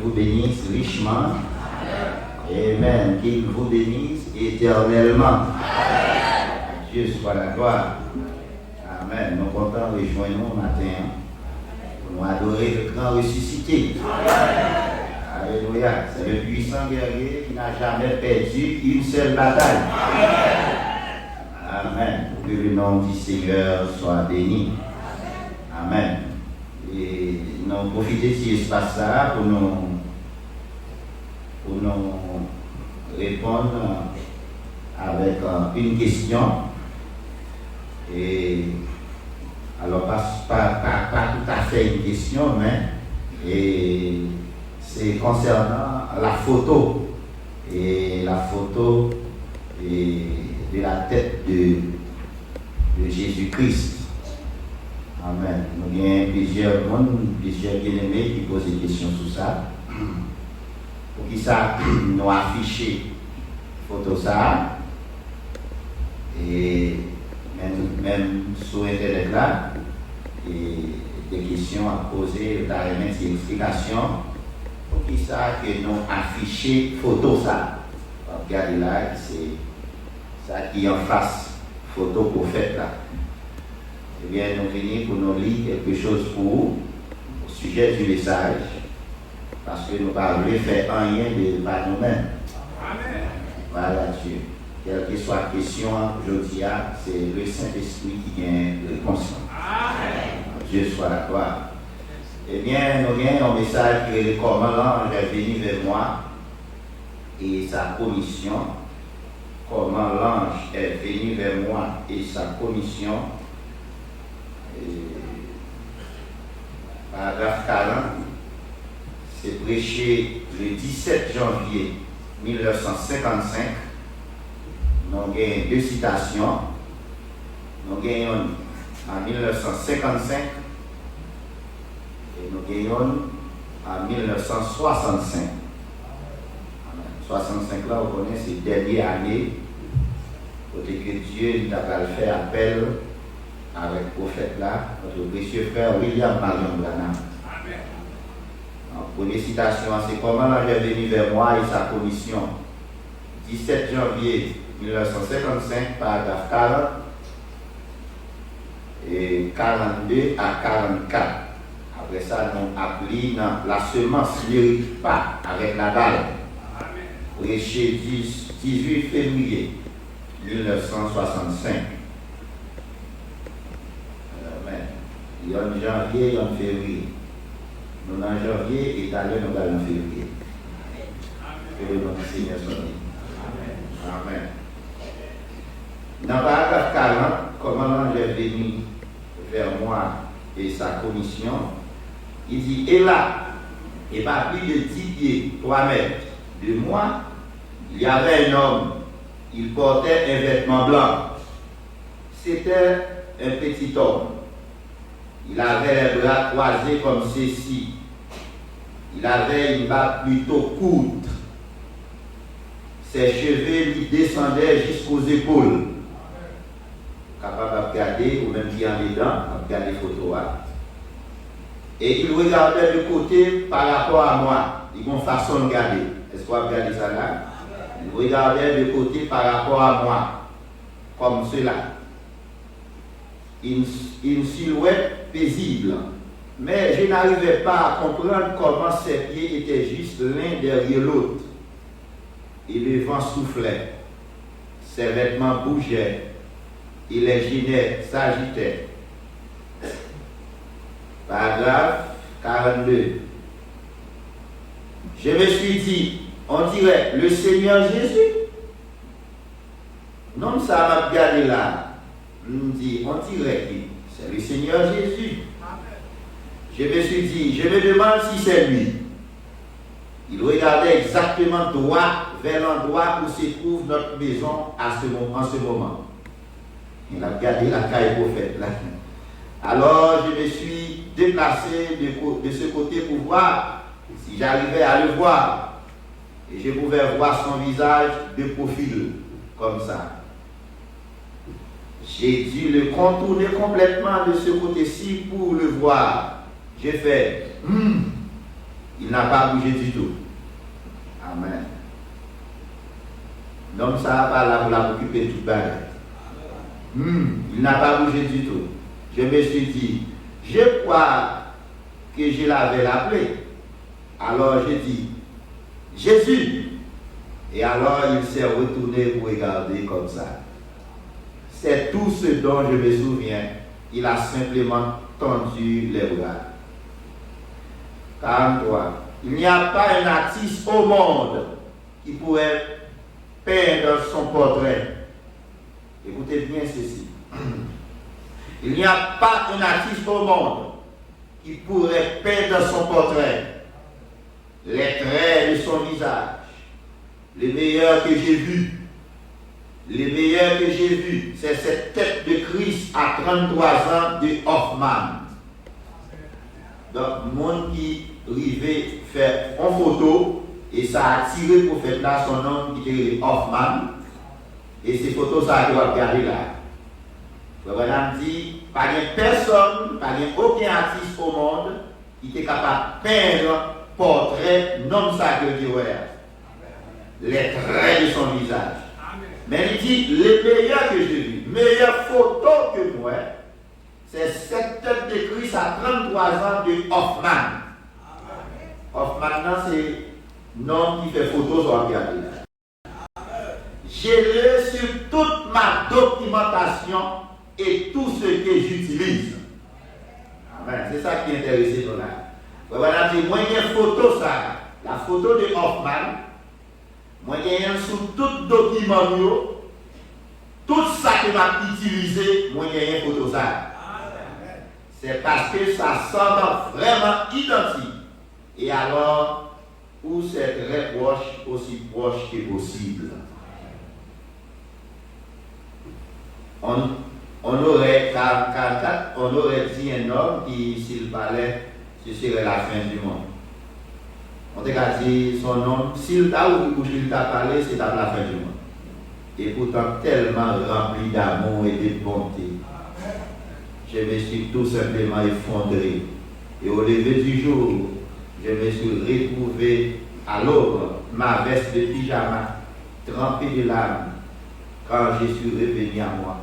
vous bénisse richement. Amen. Qu'il vous bénisse éternellement. Dieu soit la gloire. Amen. Nous comptons rejoindre nous matin pour nous adorer le grand ressuscité. Alléluia. C'est le puissant guerrier qui n'a jamais perdu une seule bataille. Amen. Que le nom du Seigneur soit béni. Amen. Et nous profitons de cet espace-là pour nous répondre avec une question. Et alors, pas tout à fait une question, mais c'est concernant la photo. Et la photo de la tête de Jésus-Christ. Amen. Nous avons plusieurs bien-aimés qui posent des questions sur ça. Pour qui ça nous affiché photo ça. Et même sur Internet là, et des questions à poser, carrément des explications. Pour qui ça que nous affiché photo ça. Regardez là, c'est ça qui est en face, photo prophète là. Eh bien, nous venons pour nous lire quelque chose pour vous, au sujet du message, parce que nous ne pouvons pas faire rien de par nous-mêmes. Amen. Voilà, Dieu. Quelle que soit la question aujourd'hui, c'est le Saint-Esprit qui vient réponse. Amen. Dieu soit la gloire. Eh bien, nous avons un message qui est comment l'ange est venu vers moi et sa commission. Comment l'ange est venu vers moi et sa commission. Paragraphe 40, c'est prêché le 17 janvier 1955. Nous avons deux citations. Nous avons en 1955 et nous avons en 1965. 65 là, vous connaissez, c'est la dernière année où que Dieu a fait appel avec le prophète là, notre précieux frère William Marion Branham. Amen. Première citation, c'est comment l'ange est venu vers moi et sa commission. 17 janvier 1955, paragraphe 40 et 42 à 44. Après ça, nous appelons dans la semence lyrique pas avec la dalle. Prêché 18 février 1965. Il y a un janvier, il y a un février. Nous en janvier et d'ailleurs nous allons en février. Que le nom du Seigneur soit béni. Amen. Dans le paragraphe 40, comment l'ange est venu vers moi et sa commission, il dit, et là, et pas plus de 10 pieds, 3 mètres de moi, il y avait un homme, il portait un vêtement blanc. C'était un petit homme. Il avait les bras croisés comme ceci. Il avait une barbe plutôt courte. Ses cheveux lui descendaient jusqu'aux épaules. Capable de regarder, ou même qui en dedans, de regarder les photos. Et il regardait de côté par rapport à moi. Il a une façon de regarder. Est-ce que vous regardez ça là? Il regardait de côté par rapport à moi. Comme cela. Une silhouette paisible. Mais je n'arrivais pas à comprendre comment ses pieds étaient juste l'un derrière l'autre. Et le vent soufflait. Ses vêtements bougeaient. Et les genêts s'agitaient. Paragraphe 42. Je me suis dit, on dirait le Seigneur Jésus. Non, ça m'a regardé là. On dirait que c'est le Seigneur Jésus. Je me suis dit, je me demande si c'est lui. Il regardait exactement droit vers l'endroit où se trouve notre maison en ce moment. Il a regardé la caille prophète là. Alors je me suis déplacé de ce côté pour voir si j'arrivais à le voir. Et je pouvais voir son visage de profil, comme ça. J'ai dû le contourner complètement de ce côté-ci pour le voir. J'ai fait Il n'a pas bougé du tout. Amen. Donc ça va pas là pour l'occuper toute bagarre. Il n'a pas bougé du tout. Je me suis dit, je crois que je l'avais appelé. Alors j'ai dit, Jésus. Et alors il s'est retourné pour regarder comme ça. C'est tout ce dont je me souviens. Il a simplement tendu les bras. Calme-toi. Il n'y a pas un artiste au monde qui pourrait peindre son portrait. Écoutez bien ceci. Il n'y a pas un artiste au monde qui pourrait peindre son portrait. Les traits de son visage, les meilleurs que j'ai vus, c'est cette tête de Christ à 33 ans de Hoffman. Donc, monde qui arrivait faire une photo et ça a attiré pour faire là son nom qui était Hoffman. Et ces photos, ça a été regardé là. Madame dit, pas de personne, pas de aucun artiste au monde qui était capable de peindre portrait non ça que Dieu les traits de son visage. Mais il dit, les meilleurs que j'ai vus, meilleures photos que moi, c'est cette tête de Christ à 33 ans de Hoffman. Hoffman, c'est nom qui fait photo sur la regarder. J'ai lu sur toute ma documentation et tout ce que j'utilise. Amen. C'est ça qui est intéressant dans là. Voilà, moi j'ai une photo ça, la photo de Hoffman. Moi j'ai un sous tout document, tout ça que m'a utilisé, moi j'ai une photo ça. C'est parce que ça semble vraiment identique. Et alors, où c'est très proche, aussi proche que possible. On aurait dit un homme qui, s'il parlait, ce serait la fin du monde. On t'a dit son nom, s'il t'a parlé, c'est la fin du monde. Et pourtant tellement rempli d'amour et de bonté. Je me suis tout simplement effondré. Et au lever du jour, je me suis retrouvé à l'aube, ma veste de pyjama, trempée de larmes. Quand je suis revenu à moi,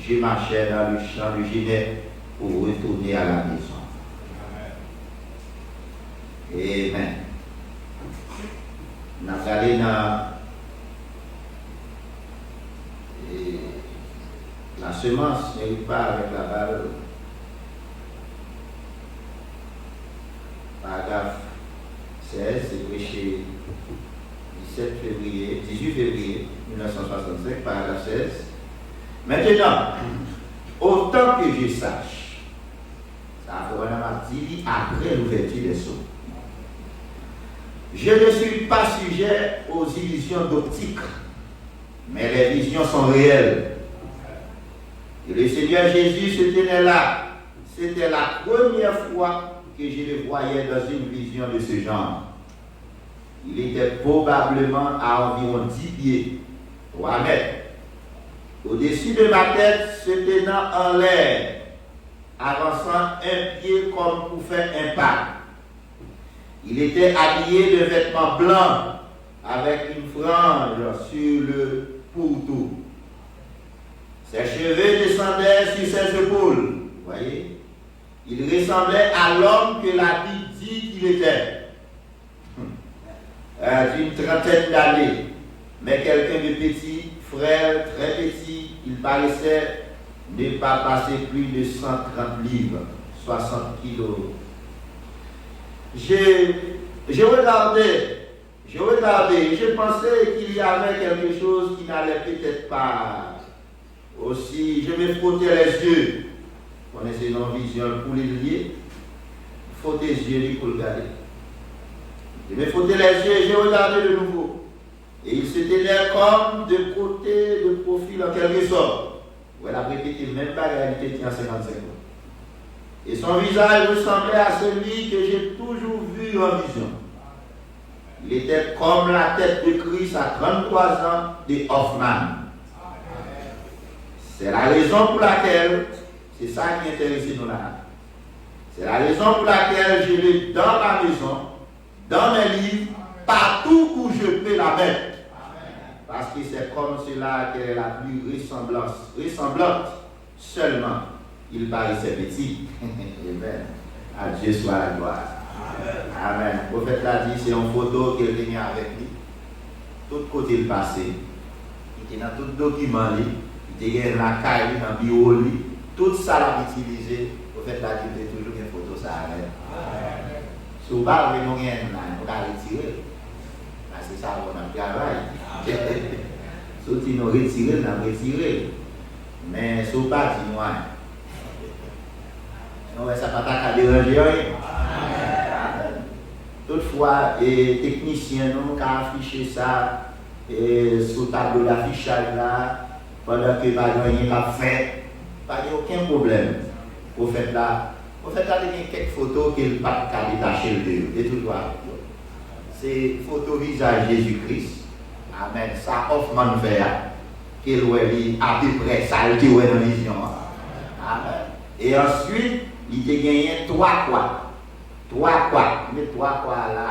je marchais dans le champ de Genève pour retourner à la maison. Amen. Nous allons aller dans la semence n'arrive pas avec la balle. Paragraphe 16, c'est prêché 18 février 1965, paragraphe 16. Maintenant, autant que je sache, ça a vraiment dit après l'ouverture des sceaux. Je ne suis pas sujet aux illusions d'optique, mais les visions sont réelles. Et le Seigneur Jésus se tenait là. C'était la première fois que je le voyais dans une vision de ce genre. Il était probablement à environ 10 pieds, 3 mètres. Au-dessus de ma tête, se tenant en l'air, avançant un pied comme pour faire un pas. Il était habillé de vêtements blancs avec une frange sur le pourtour. Ses cheveux descendaient sur ses épaules. Vous voyez? Il ressemblait à l'homme que la Bible dit qu'il était. D'une trentaine d'années. Mais quelqu'un de petit, frère, très petit, il paraissait ne pas passer plus de 130 livres, 60 kilos. Je regardais, je pensais qu'il y avait quelque chose qui n'allait peut-être pas. Aussi, je me frottais les yeux. Vous connaissez nos visions pour les lier. Frotter les yeux pour le garder. Je me frottais les yeux et je regardais de nouveau. Et il se tenait comme de côté, de profil en quelque sorte. Vous elle a répété même pas la réalité tient 55 ans. Et son visage ressemblait à celui que j'ai toujours vu en vision. Il était comme la tête de Christ à 33 ans de Hoffman. C'est la raison pour laquelle, c'est ça qui intéresse nous là. C'est la raison pour laquelle je l'ai dans ma maison dans mes livres, partout où je peux la mettre. Parce que c'est comme cela qu'elle est la plus ressemblante seulement. Il paraissait petit. Amen. À Dieu soit la gloire. Amen. Le prophète l'a dit, c'est une photo qu'il tenait avec lui. Tout côté le passé. Il était dans tout document, il était dans la caille, dans le bureau, tout ça l'a utilisé. Le prophète l'a dit, il y a toujours une photo, ça arrête. Si vous parlez de nous, vous allez retirer. C'est ça qu'on a travaillé. Si nous retirons, nous avons retiré. Mais si vous pas dit moi, ça ne va pas déranger rien. Toutefois, les techniciens nous ont affiché ça sur le tableau d'affichage là, pendant que pas rien n'a fait, pas aucun problème. Au fait là, il y a quelques photos qu'il n'a pas détaché de toujours. C'est photo visage Jésus-Christ. Amen. Ça Hoffman fait qu'il est à peu près ça qui est dans la vision. Amen. Et ensuite, il a gagné 3 quoi. 3 quoi. Mais 3 quoi là.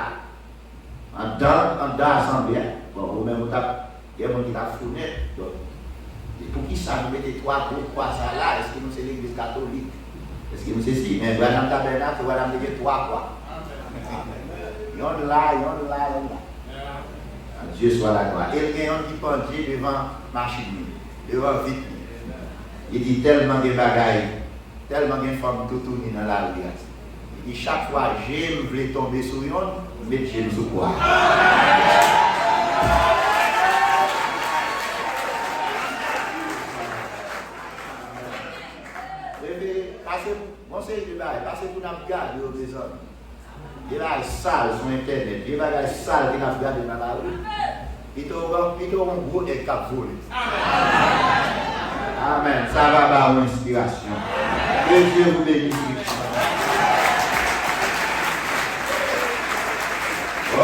En dedans assemblée. Bon, ou même il y a des gens qui ont fourni. Et pour qui ça nous met 3 quoi ça là? Est-ce que nous c'est l'église catholique? Est-ce que nous c'est si? Mais dans le tabernacle, on va mettre 3 quoi. Yon là. Dieu soit la gloire. Et il y a un qui pendait devant la machine, devant vite. Il dit tellement de bagailles, tellement de femmes tout tournées dans la rue. Il dit chaque fois, j'aime voulais tomber sur yon, mais j'aime sur quoi. Passez pour nous garder aux besoins. Il va aller sale sur Internet, il va aller sale qu'il a regardé dans la rue. Il t'aura un gros et cap volé. Amen. Ça va avoir une inspiration. Que Dieu vous bénisse. Oh,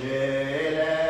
j'ai l'air.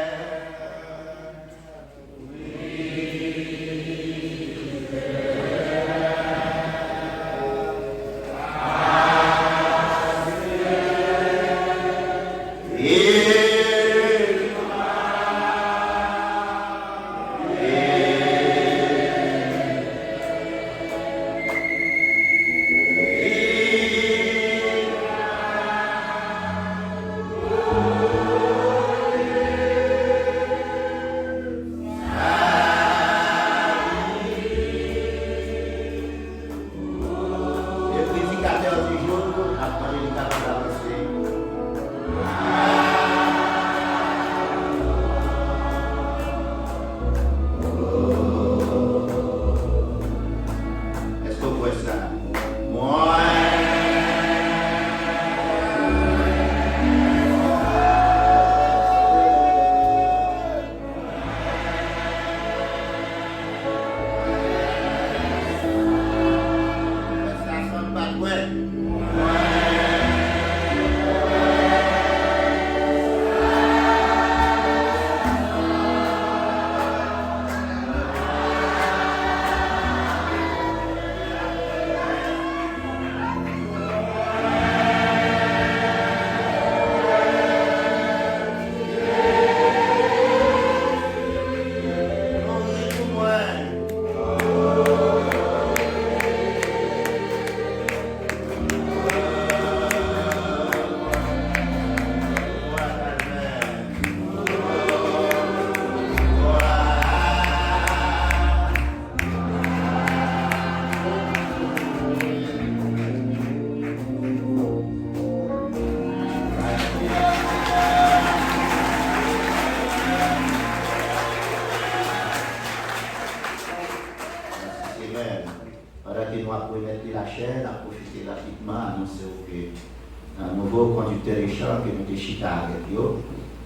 Un nouveau conducteur de chant que nous déchirons avec eux,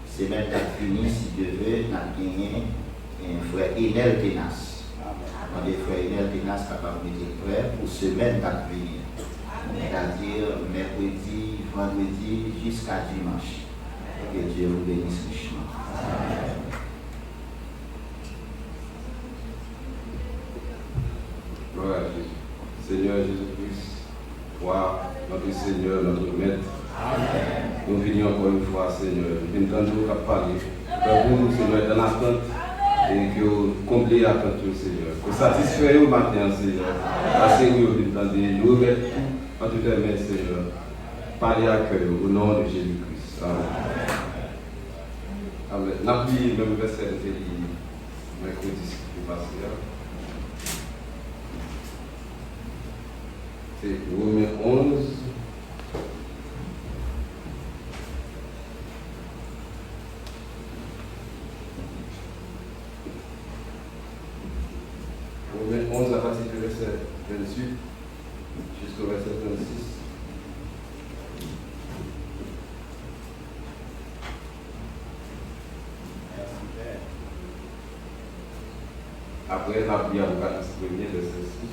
c'est même fini si Dieu veut, nous avons gagné un frère Inel Tenas. On a des frères Inel Tenas capables de mettre frère pour semaine à venir. C'est-à-dire mercredi, vendredi jusqu'à dimanche. Que Dieu vous bénisse richement. Gloire à Jésus. Seigneur Jésus-Christ, toi, notre Seigneur, notre Maître. Amen. Nous venons encore une fois, Seigneur. Nous entendons qu'à parler. Père, vous, Seigneur, dans l'attente et que vous comblez l'attente, Seigneur. Que vous satisfaites au matin, Seigneur. Parce que nous entendez, nous remettons tout en toutes les mains, Seigneur. Parlez à cœur au nom de Jésus-Christ. Amen. Amen. N'oubliez le verset de mercredi qui passe. C'est Romains 11. Romains 11 à partir du verset 28 jusqu'au verset 36. Après, la prière au 41er verset 6.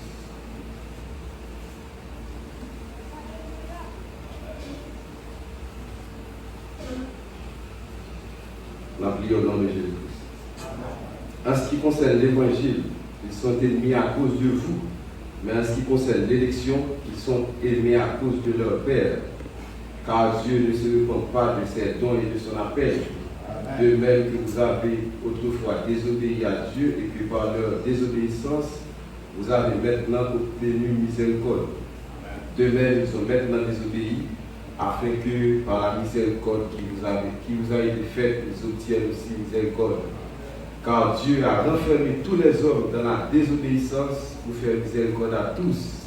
La prière au nom de Jésus-Christ. En ce qui concerne l'évangile, ils sont ennemis à cause de vous. Mais en ce qui concerne l'élection, ils sont ennemis à cause de leur Père. Car Dieu ne se repent pas de ses dons et de son appel. De même que vous avez autrefois désobéi à Dieu et que par leur désobéissance, vous avez maintenant obtenu miséricorde. De même, ils sont maintenant désobéis, afin que par la miséricorde qui vous a été faite, vous obtiennent aussi miséricorde. Car Dieu a renfermé tous les hommes dans la désobéissance pour faire miséricorde à tous,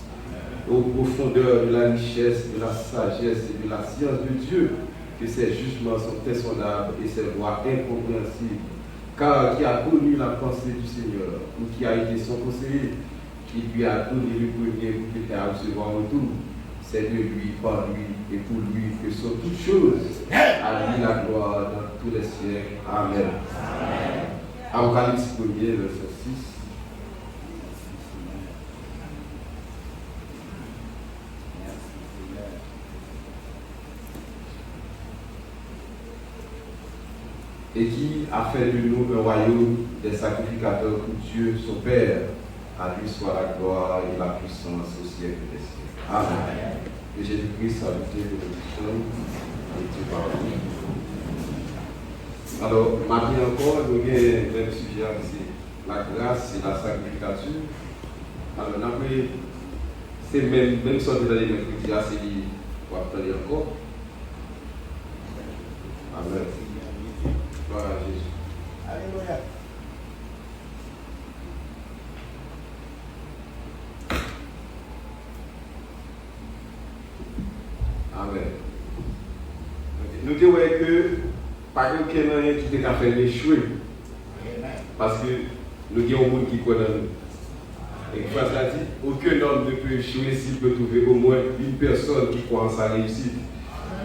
aux profondeurs de la richesse, de la sagesse et de la science de Dieu, que ses jugements sont insondables et ses voies incompréhensibles. Car qui a connu la pensée du Seigneur, ou qui a été son conseiller, qui lui a donné le premier pour qu'il ait à recevoir en retour. C'est de lui, par lui et pour lui que sont toutes choses. À lui la gloire dans tous les siècles. Amen. Apocalypse 1er, verset 6. Et qui a fait de nous un royaume des sacrificateurs pour Dieu, son Père. À lui soit la gloire et la puissance au siècle des siècles. Amen. Que Jésus-Christ a lutté de notre chambre et Dieu parle. Alors, maintenant encore, nous avons le même sujet, c'est la grâce et la sacrificature. Alors, c'est même sorte de l'année mercredi, c'est pour attendre encore. Amen. Gloire à Jésus. Alléluia. Amen. Nous disons que pas aucun moyen qui t'a fait échouer. Parce que nous avons un monde qui croit dans nous. Et François a dit, aucun homme ne peut échouer s'il peut trouver au moins une personne qui croit en sa réussite.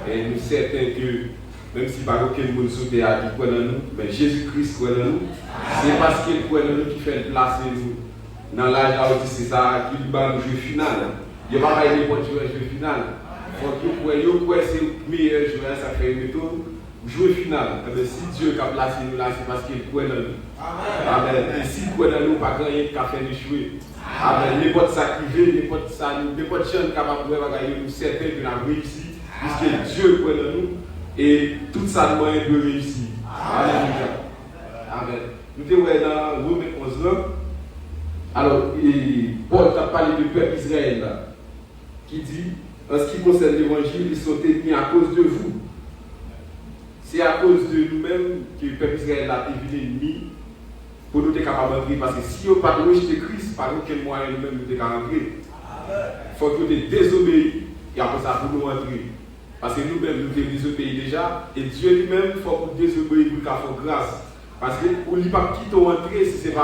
Et nous sommes certains que, même si pas aucun monde sur terre qui croit dans nous, mais Jésus-Christ croit dans nous, c'est parce qu'il croit dans nous qui fait placer nous dans l'âge à c'est ça qui va nous jouer final. Il n'y a pas n'importe jouer final. Il faut que vous c'est le meilleur joueur, ça fait une méthode. Jouer final. Si Dieu a placé nous là, c'est parce qu'il croit dans nous. Amen. Et s'il croit dans nous, pas grand chose qui a fait nous jouer. Amen. N'importe ça qui veut, n'importe chose capable de gagner, nous certains que nous avons réussi, puisque Dieu croit dans nous et tout ça nous moyen de réussir. Amen. Amen. Nous sommes dans Romains 11. Alors, Paul a parlé du peuple Israël là, qui dit, en ce qui concerne l'évangile, ils sont ennemis à cause de vous. C'est à cause de nous-mêmes que le peuple Israël a été ennemi pour nous être capables d'entrer. Parce que si on n'a pas rejeté Christ, par aucun moyen nous-mêmes nous sommes capables d'entrer. Il faut que nous désobéissions et après ça pour nous entrer. Parce que nous-mêmes nous devons désobéir déjà et Dieu lui-même il faut pour désobéir pour qu'il fasse grâce. Parce que pour lui pas quitter entrer si ce n'est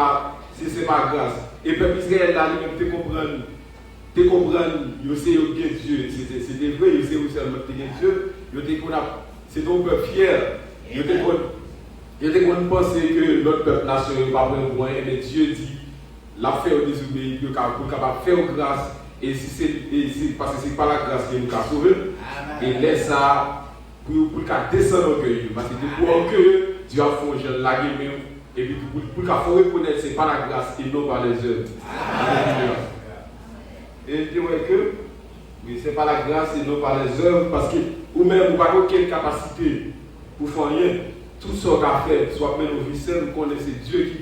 pas grâce. Et le peuple Israël là lui-même te comprendre. Tu comprends, il sait que Dieu, c'était vrai, il sait aussi que Dieu, c'est ton peuple fier. Il te penser que notre peuple nation n'est pas prêt pour rien, mais Dieu dit, la faire désobéir, pour capable faire grâce, et parce que ce n'est pas la grâce qui nous a sauvés, et laisse ça pour qu'elle descende au cœur. Parce que pour que Dieu a fait la guerre, et puis pour qu'elle faut reconnaître que ce n'est pas la grâce et non pas les œuvres. Et je dirais que ce n'est pas la grâce et non pas les œuvres, parce que ou même pas aucune capacité pour faire rien. Tout ce qu'on a fait, soit même au viscère, nous connaissons Dieu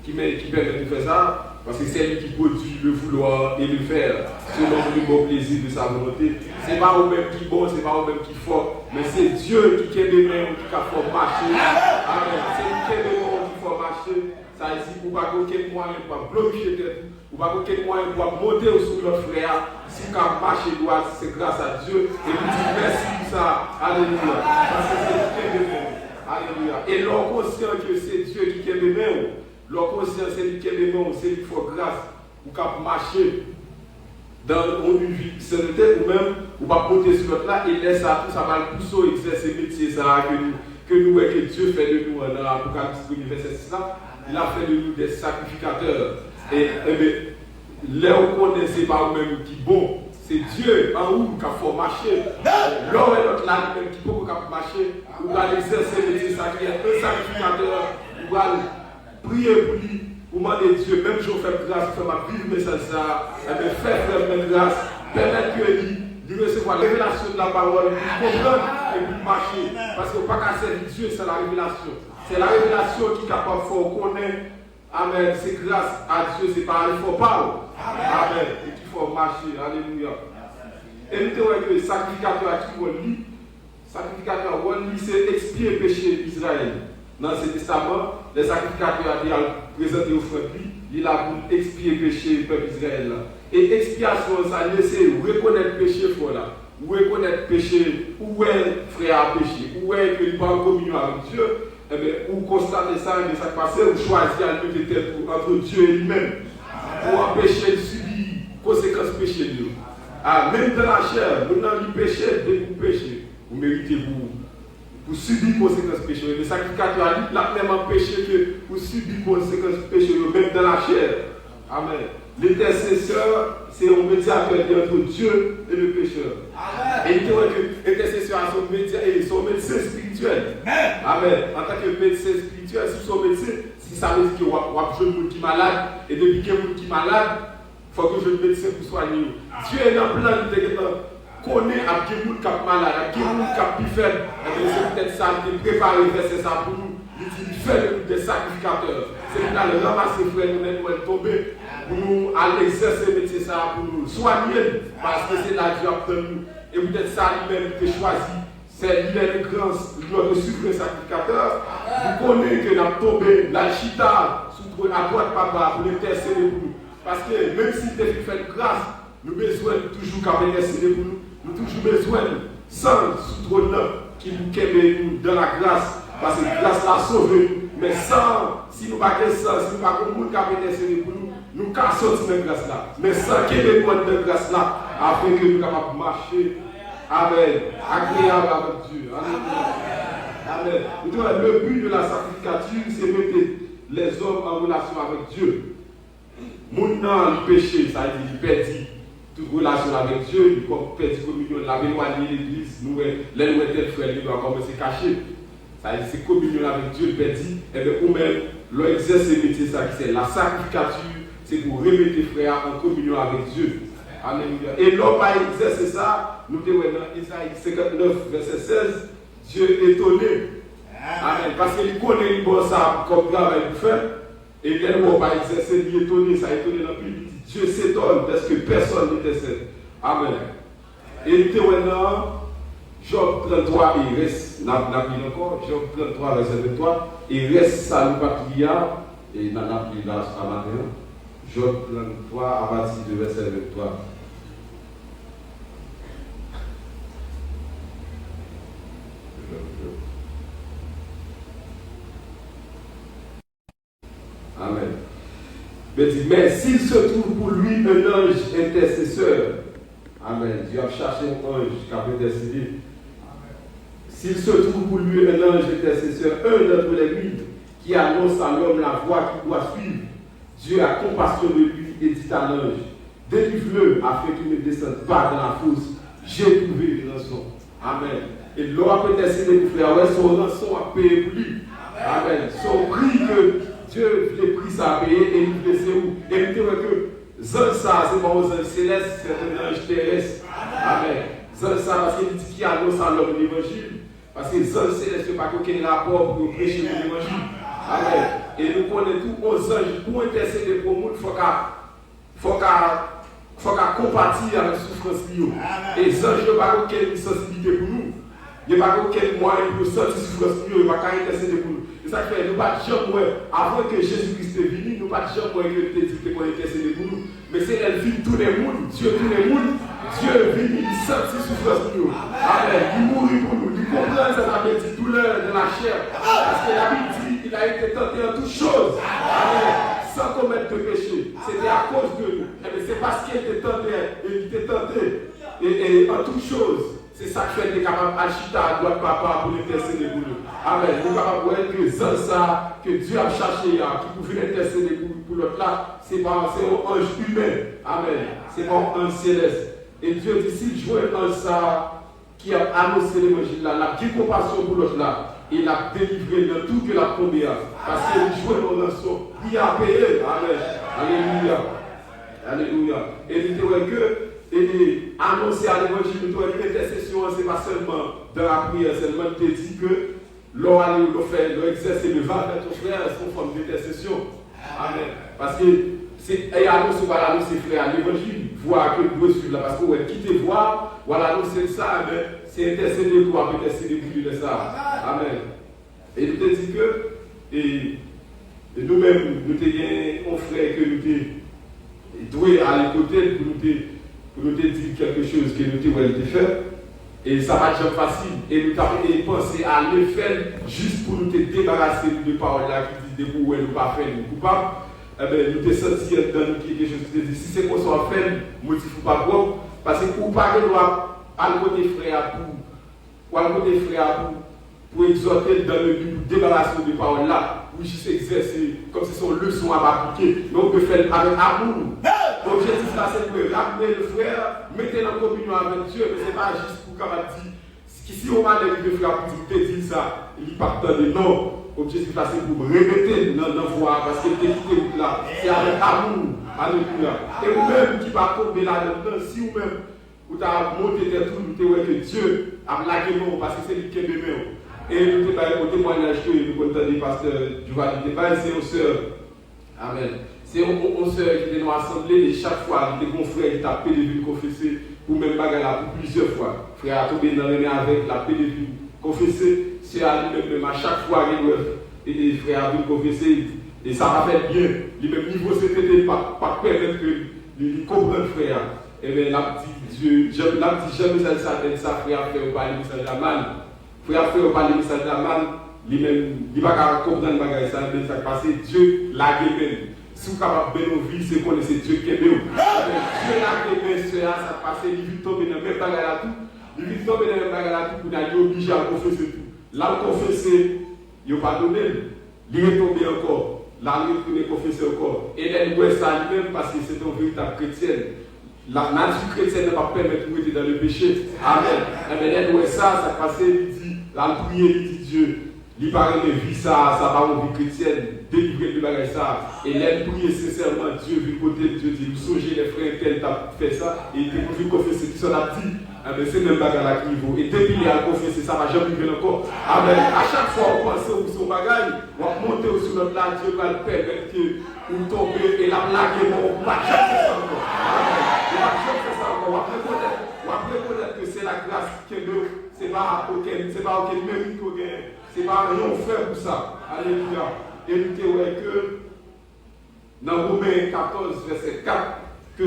qui permet de faire ça, parce que c'est lui qui produit le vouloir et le faire selon le bon plaisir de sa volonté. Ce n'est pas vous-même qui est bon, ce n'est pas vous-même qui est fort, mais c'est Dieu qui est des mains qui a fait marcher. Amen. C'est lui qui est des mains qui fait marcher. Ça veut dire, vous n'avez pas aucun moyen pour bloquer tête, vous n'avez pas aucun moyen pour monter sur votre frère. Si vous avez marché droit, c'est grâce à Dieu. Et vous dites merci pour ça. Alléluia. Parce que c'est lui qui est des mains. Alléluia. Et l'on conscient que c'est Dieu qui est des mains. L'on conscient c'est lui qui est des mains, c'est lui qui fait grâce. Vous pouvez marcher dans une vie sainteté ou même vous pas monter sur l'autre là et laisser ça tout ça va le pousser exercer le métier ça que Dieu fait de nous dans l'Apocalypse verset 6 là. Il a fait de nous des sacrificateurs. Et là où on connaît, c'est pas vous-même qui bon. C'est Dieu en vous qui a fait marcher. L'homme et l'autre là, même qui peut marcher. Vous allez exercer le métier sacré. Un sacrificateur, vous allez prier pour lui. Vous demandez Dieu, même si je fais grâce, je fais ma vie, mais ça, faire même grâce, permettre que lui recevoir la révélation de la parole, pour comprendre et pour marcher. Parce que pas qu'à servir Dieu, c'est la révélation. C'est la révélation qui est capable de faire connaître. Amen. C'est grâce à Dieu, c'est pas il faut pas. Amen. Et qu'il faut marcher. Alléluia. Et nous disons que le sacrificateur qui est lui, sacrificateur, c'est expier le péché d'Israël. Dans ce testament, les sacrificateurs ont présenté au front de lui, il a pour expier le péché du peuple d'Israël. Et expiation, ça c'est reconnaître le péché fort là. Ou reconnaître le péché, où est frère a péché, où est qu'il n'est pas en communion avec Dieu. Eh bien, ou constater ça, mais ça passe, ou choisir à mettre tête entre Dieu et lui-même pour empêcher de subir les conséquences du péché. Même dans la chair, nous avons le péché, dès que vous péchez, vous méritez pour subir les conséquences du péché. Le sacrificateur a même empêché que vous subiez les conséquences du péché, même dans la chair. Amen. L'intercesseur, c'est un médiateur entre Dieu et le pécheur. Amen. Et il dit que l'intercesseur a son médecin spirituel. Amen. En tant que médecin spirituel, si son médecin, si ça veut dire qu'il y a un jeune monde qui est malade, et depuis qu'il y a un monde qui est malade, il faut que je le médecin pour soigner. Dieu est dans le plan de connaît à quel monde qui est malade, à quel monde qui est plus faible. C'est peut-être ça qui est préparé, c'est ça pour nous. Il fait des sacrificateurs. C'est pour nous ramasser frère, nous tomber. Pour nous aller exercer le métier ça, pour nous soigner, parce que c'est la Dieu de nous. Et peut-être ça lui-même qui choisi, c'est lui-même le suffrage sacrificateur. Vous connaissez que nous avons tombé, la chita, à droite papa, pour l'intercéder pour nous. Parce que même si tu fait grâce, nous avons besoin toujours qu'à intercéder pour nous. Nous avons toujours besoin sans sous trône qui nous aime dans la grâce. Parce que la grâce l'a sauvé nous. Mais sans, si nous n'avons pas de sang, si nous n'avons pas de monde qui a intercédé pour nous, nous cassons cette grâce là. Mais sans qu'il y ait de grâce là, afin que nous puissions marcher. Amen. Agréable avec Dieu. Amen. Amen. Le but de la sacrificature, c'est mettre les hommes en relation avec Dieu. Maintenant, le péché, ça veut dire qu'il perdit toute relation avec Dieu, il perdit communion, il a éloigné l'église, nous, les nous étaient frères, il doit commencer à cacher. Ça veut dire c'est communion avec Dieu, il perdit, et bien, ou même, l'exercice de métier, ça, c'est la sacrificature, c'est pour remettre les frères en communion avec Dieu. Alléluia. Et l'homme a exercé ça, nous devons dans Isaïe 59, verset 16, Dieu est étonné. Amen. Parce qu'il connaît ça comme travail pour faire. Et l'homme a exercé, il est étonné, ça a étonné dans le public. Dieu s'étonne parce que personne n'intercède. Amen. Et nous devons Job 33, il reste, n'a pas encore, Job 33, verset 23, il reste ça, nous pas prier, et n'a pas prié là ce matin. Job 33, à partir du verset 23. Amen. Mais s'il se trouve pour lui un ange intercesseur, Amen. Dieu a cherché un ange qui a intercédé. S'il se trouve pour lui un ange intercesseur, un d'entre les mille, qui annonce à l'homme la voie qu'il doit suivre, Dieu a compassion de lui et dit à l'ange, délivre-le afin qu'il ne descende pas dans la fosse. J'ai trouvé une rançon. Amen. Et l'homme a intercédé pour frère, ouais, son rançon a payé pour lui. Amen. Son prix que Dieu voulait pris ça à payer et il voulait c'est où. Et il dit que ça, c'est pas aux anges célestes, c'est un ange terrestre. Amen. Zèle ça parce qu'il dit qu'il annonce à l'homme l'évangile. Parce que zèle céleste, pas aucun rapport pour prêcher l'évangile. Amen. Et nous connaissons tous aux anges pour intercéder pour le monde, il faut qu'à compatir avec la souffrance. Et les anges n'ont pas aucune sensibilité pour nous. Il n'y a pas aucun moyen pour sentir la souffrance, il n'y a pas qu'à intercéder pour nous. Et ça fait, nous ne pas jamais, avant que Jésus-Christ est venu, nous ne pas jamais que nous dit qu'on intercéder pour nous. Mais c'est elle vit tous les mondes, Dieu tous les mondes, Dieu vit, il sent la souffrance pour nous. Amen. Il mourit pour nous, il comprend cette douleur de la chair. Parce que la Bible dit, il a été tenté en toutes choses. Amen. Sans commettre de péché. C'était à cause de nous. Mais c'est parce qu'il était tenté, et en toutes choses. C'est ça que fait capable d'agiter à droite papa pour intercéder pour nous. Amen. Nous sommes capables de voir que ça que Dieu a cherché, qui pouvait intercéder pour l'autre là, c'est pas un ange humain. Amen. C'est pas un ange céleste. Et Dieu dit, s'il jouait un ça qui a annoncé l'évangile là, la petite compassion pour l'autre là, il a délivré dans tout que la tombé. Parce qu'il jouait dans le son. Il a payé. Amen. Alléluia. Alléluia. Et il dit que et annoncer à l'évangile de l'intercession, ce n'est pas seulement dans la prière, seulement te dit que l'on a exercer le va vers ton frère, c'est une forme d'intercession. Amen. Parce que c'est annoncer, voilà, annoncer frère, l'évangile, voir que Dieu suit là, parce que ouais, qui te voit, voilà, annoncer ça, c'est intercéder pour intercéder pour lui ça. Amen. Et nous te dit que, et nous-mêmes, nous avons un frère que nous devons aller côté pour nous dire quelque chose que nous devons faire. Et ça va être facile. Et nous avons pensé à le faire juste pour nous débarrasser de paroles là qui disent que nous ne pas faire, nous coupables. Eh bien, nous te sentir dans nous quelque chose qui te dit si c'est qu'on soit fait, motif ou pas propre. Parce que pour parler, nous allons côté frère pour exhorter dans le but de débarrasser de paroles là. Pour juste exercer comme si son leçon à appliquer. Mais on peut faire avec amour. L'objectif là, c'est de ramener le frère, mettre en communion avec Dieu, mais ce n'est pas juste pour qu'on dire, si on va aller le frère pour te dire ça, il part de non. L'objectif là, c'est pour répéter dans la voix, parce qu'il était quitté là, c'est avec amour. Alléluia. Et vous-même qui va tomber là-dedans, si vous-même, vous avez monté tes trous, vous avez que Dieu a blagué non, parce que c'est lui qui est bébé. Et nous avons témoignage que nous entendons, pasteur Duval, c'est une sœur. Amen. C'est une sœur qui était dans l'assemblée et chaque fois, il était mon frère qui t'a payé de venir confesser pour même bagarre là pour plusieurs fois. Frère a tombé dans les mains avec la paix de venir confesser. C'est à lui-même à chaque fois et les frères a venir confesser. Et ça va faire bien. Le même niveau, c'était pas permettre que il comprenne frère. Et bien, la petite Dieu, la petite jamais ça frère fait parler de message à mal. Frère fait parler de message à mal. Lui-même, il va pas comprendre bagarre ça, mais ça passe Dieu la guérit. Si vous êtes capable de nos vies, c'est qu'on est Dieu qui est Dieu l'a guéri, ça passe, il vit tomber dans le même bagarre là tout. Il vit tomber dans le même bagarre là tout, pour nous obligé à confesser tout. Là, confesser, il n'a pas donné, il est tombé encore. Là, il retourne confesser encore. Et elle doit ça lui-même parce que c'est un véritable chrétien. La nature chrétienne ne va pas permettre de rester dans le péché. Amen. Mais elle doit ça passe, il dit, la prière, il dit Dieu. Il paraît que vie ça va une vie chrétienne, délivrer de bagage ça. Et l'aide prier sincèrement, Dieu vu côté Dieu dit, vous songez les frères tel t'a fait ça, et il vous confesser qui s'en a dit, c'est même bagage là qui vaut. Et depuis il a confessé, ça va jamais venir encore. Amen. À chaque fois on pense au son bagage, on va monter sur notre là, Dieu va le permettre que vous tombez et la blague est bon, on va jamais faire ça encore. Amen. On va jamais faire ça encore. On va reconnaître que c'est la grâce que nous, c'est pas aucun mérite qu'on gagne. C'est pas rien faire pour ça. Alléluia. Et nous disons que dans Romains 14, verset 4, que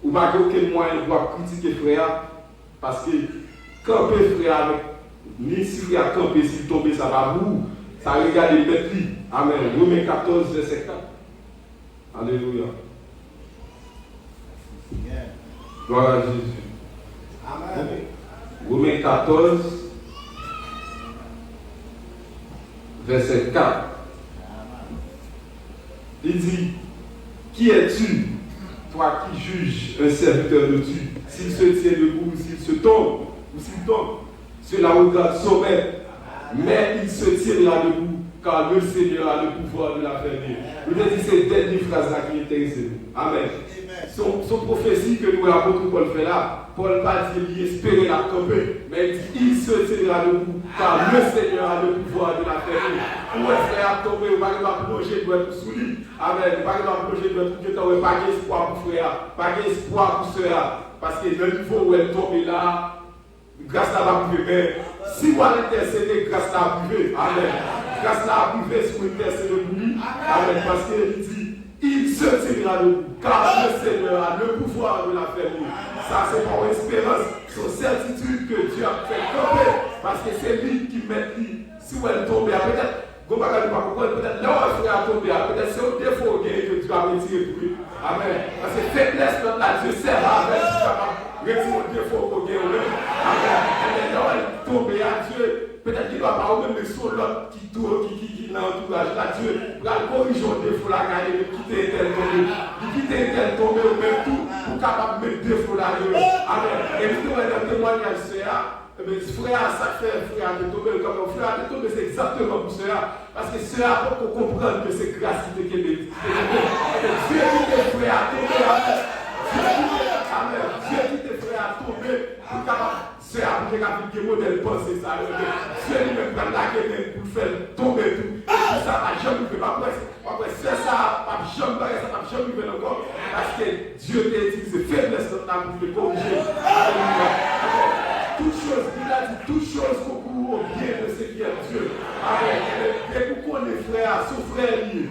vous n'avez aucun moyen de critiquer frère, parce que camper frère avec, ni si frère camper, s'il tombe, ça va vous, ça regarde les bêtes. Amen. Romains 14, verset 4. Alléluia. Gloire à Jésus. Amen. Romains 14, verset 4. Il dit, qui es-tu, toi qui juges un serviteur de Dieu, s'il se tient debout ou s'il se tombe, cela regarde son maître, mais il se tient là debout, car le Seigneur a le pouvoir de la faire vivre. Vous avez dit cette dernière phrase là qui est intéressante. Amen. Son prophétie que nous l'apôtre Paul fait là, Paul pas dit il espérait la camper, mais il dit il se tiendra debout, car le Seigneur a le pouvoir de la faire. Où est-ce qu'il a tombé, ou pas plonger, doit être sous lui. Amen. Pas plonger, doit être tout pas d'espoir pour frère, pas d'espoir pour soeur. Parce que le niveau où elle tombe là, grâce à la privée, si vous allez intercéder, grâce à la privée, amen. Grâce à la privée, si vous intercédez pour lui, amen. Parce qu'il dit, il se tiendra debout, car le Seigneur a le pouvoir de la faire. Ça, c'est mon espérance, son certitude que Dieu a fait camper, parce que c'est lui qui met lui. Si vous allez tomber, peut-être, peut-être là où elle a tombé, peut-être c'est au défaut que Dieu a retiré pour lui. Amen. Parce que faiblesse, notre là, Dieu sert à retirer le défaut qu'on a. Amen. Et là où elle est tombée à Dieu, peut-être qu'il ne doit pas ou même sur l'autre qui dans l'entourage là, Dieu va corriger le défaut là, car il quitter tel tombé. Il quitter tel tombé ou même tout pour capable de mettre défaut là. Amen. Et nous devons un témoignage, c'est mais frère, ça fait frère de tomber comme frère de tomber, c'est exactement pour cela. Parce que cela pour qu'on comprenne que c'est grâce qui est Dieu qui est frère à tomber. Amen. Dieu qui est frère à tomber pour capable c'est après que le modèle pensée ça. Dieu lui-même prend la gueule pour faire tomber tout. Et ça va jamais faire après c'est ça, pas jamais faire ça, pas jamais faire encore. Parce que Dieu t'a utilisé faiblesse pour le corriger. Toute chose, il a dit toute chose concourt au bien de ce qui est Dieu. Amen. Et pour qu'on est frère, son frère lié.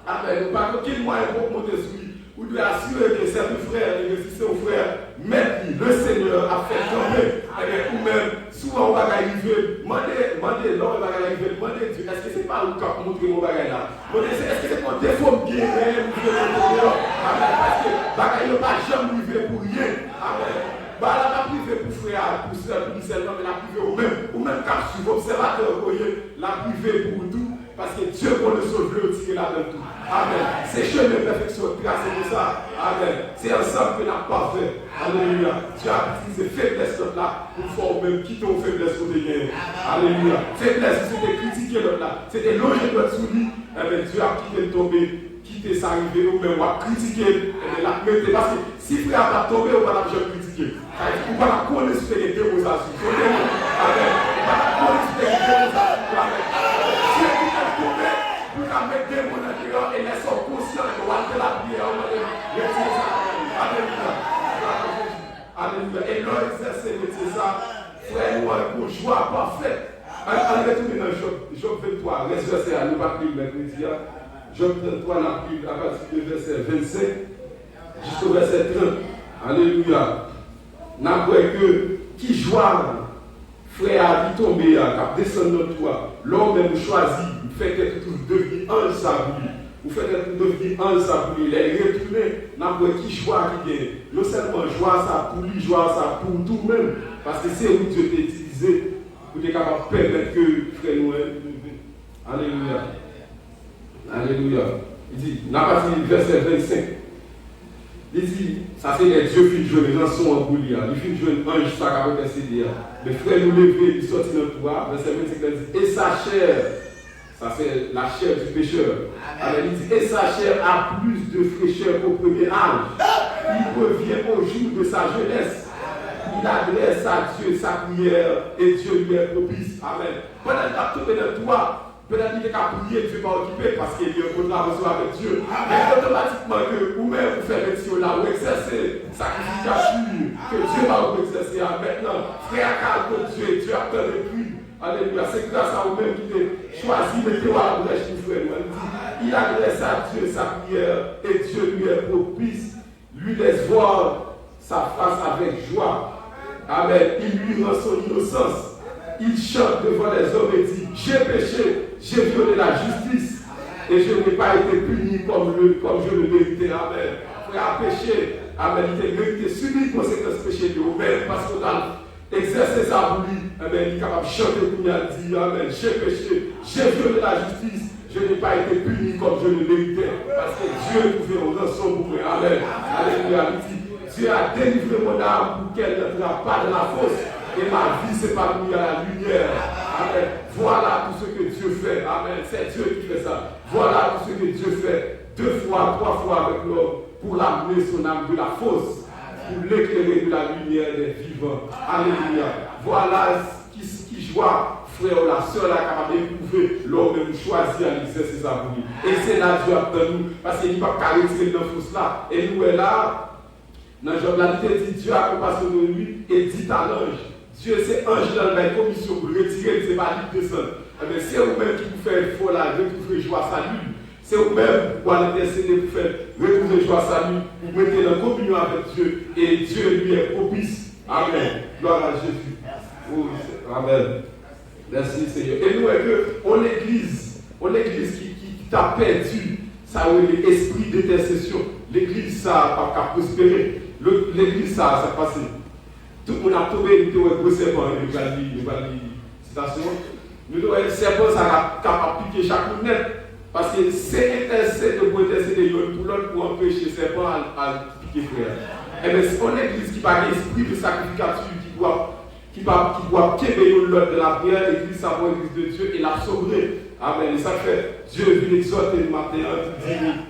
Amen. Par contre, quel moyen pour monter sur lui? Vous devez assurer que c'est un frère, et que si c'est un frère, même le Seigneur a fait tomber. Ou même, souvent on va arriver, demandez, non, on va arriver, demandez Dieu, est-ce que c'est pas le cas pour montrer mon bagage là? Est-ce que c'est mon défaut de guérir, Amen. Parce que bagage ne va jamais arriver pour rien. Amen. La privée pour frère, pour soeur, pour seulement, mais la privée ou même quand je suis observateur, la privée pour tout, parce que Dieu pour le sauver, le tirer là dedans tout. Amen. C'est chemin de perfection, grâce à ça. Amen. C'est ensemble que n'a pas fait. Alléluia. Dieu a utilisé faiblesse là pour faire même quitter aux faiblesses qu'on a. Alléluia. Faiblesse, c'était critiquer l'autre là. C'était loger notre souris. Dieu a quitté le tomber. Quitter ça arriver ou même on critiquer la mettre parce que si frère n'a pas tombé on va la jamais critiquer on va la connaître sur les démonstrations amen on va la connaître sur les démonstrations amen Dieu qui t'a tombé pour la mettre des mots intérieurs et laisse son conscient de faire la prière alléluia et leur exercer ça frère nous pour joie parfaite allez retourner dans Job 23 reste à nous pas prier mercredi Job 33, la Bible, à partir du verset 25 jusqu'au verset 30. Alléluia. N'a pas que qui joie, frère, qui tombe, qui descend notre toit. L'homme même choisi, vous faites être devenir un saboulé. Vous faites être devenir un saboulé. Il est retourné, n'a pas qui joie qui gagne. Non seulement joie ça pour lui, joie ça pour tout même. Parce que c'est où Dieu t'a utilisé pour être capable de permettre que frère nous. Alléluia. Alléluia. Il dit, n'a pas dit verset 25. Il dit, ça c'est les dieux qui jouent les rançons en bouillie. Il fait jouer un ange ça qui a intercédé. Les frères nous lever, ils sortent dans le toit. Verset 25, il dit, et sa chair, ça c'est la chair du pécheur. Alors il dit, et sa chair a plus de fraîcheur qu'au premier âge. Il revient au jour de sa jeunesse. Il adresse à Dieu sa prière et Dieu lui est propice. Amen. Pendant qu'il a tombé dans le toit, peut-être qu'il a prié, Dieu va occuper parce qu'il y a une collaboration avec Dieu. Mais automatiquement, vous-même, vous faites métier là, vous exercez sacrification que Dieu va vous exercer. Maintenant, frère, car Dieu a peur de pluie. Alléluia. C'est grâce à vous-même qui avez choisi, mettez-vous à la brèche du frère. Il adresse à Dieu sa prière et Dieu lui est propice. Lui laisse voir sa face avec joie. Amen. Il lui rend son innocence. Il chante devant les hommes et dit, j'ai péché, j'ai violé la justice et je n'ai pas été puni comme je le méritais. Amen. Frère a péché, amen, il a mérité subir les conséquences péché de vous-même parce qu'on a exercé sa vie. Amen, il est capable de chanter pour nous dire, amen, j'ai péché, j'ai violé la justice, je n'ai pas été puni comme je le méritais parce que Dieu pouvait en rançon pour moi. Amen. Alléluia. Dieu a délivré mon âme pour qu'elle ne soit pas dans la fosse. Et ma vie s'épanouit à la lumière. Amen. Voilà tout ce que Dieu fait. Amen. C'est Dieu qui fait ça. Voilà tout ce que Dieu fait. 2 fois, 3 fois avec l'homme. pour l'amener son âme de la fosse, pour l'éclairer de la lumière des vivants. Alléluia. Voilà qui joie, frère ou la soeur, là, capable d'éprouver l'homme choisi à l'exercice à vous. Et c'est là Dieu de nous, parce qu'il n'y a pas qu'à retirer dans la fosse là. Et nous, là, dans Job, la dit Dieu a compassion de lui et dit à l'ange. Dieu, c'est ange dans la commission pour le retirer, c'est pas lui descendre. Mais c'est vous-même qui vous faites faux là, vous faites joie salut. C'est vous-même pour aller intercéder, pour faire retrouver joie salut, vous mettez dans la communion avec Dieu et Dieu lui est propice. Amen. Gloire à Jésus. Oh, amen. Merci Seigneur. Et nous, on l'église qui t'a perdu, ça a l'esprit d'intercession. L'église, ça n'a pas prospéré. L'église, ça a passé. Tout le monde a trouvé une gros serpent, nous va lire citation. Nous devons être serpent, ça a capable de piquer chaque net. Parce que c'est intercéder pour intercéder pour l'autre pour empêcher le serpent à piquer frère. Et bien, c'est une église qui n'a pas l'esprit de sacrificature, qui doit quérir l'autre de la prière, l'église, ça va l'église de Dieu et la sauver. Amen. Et ça fait, Dieu vient exhorter le matin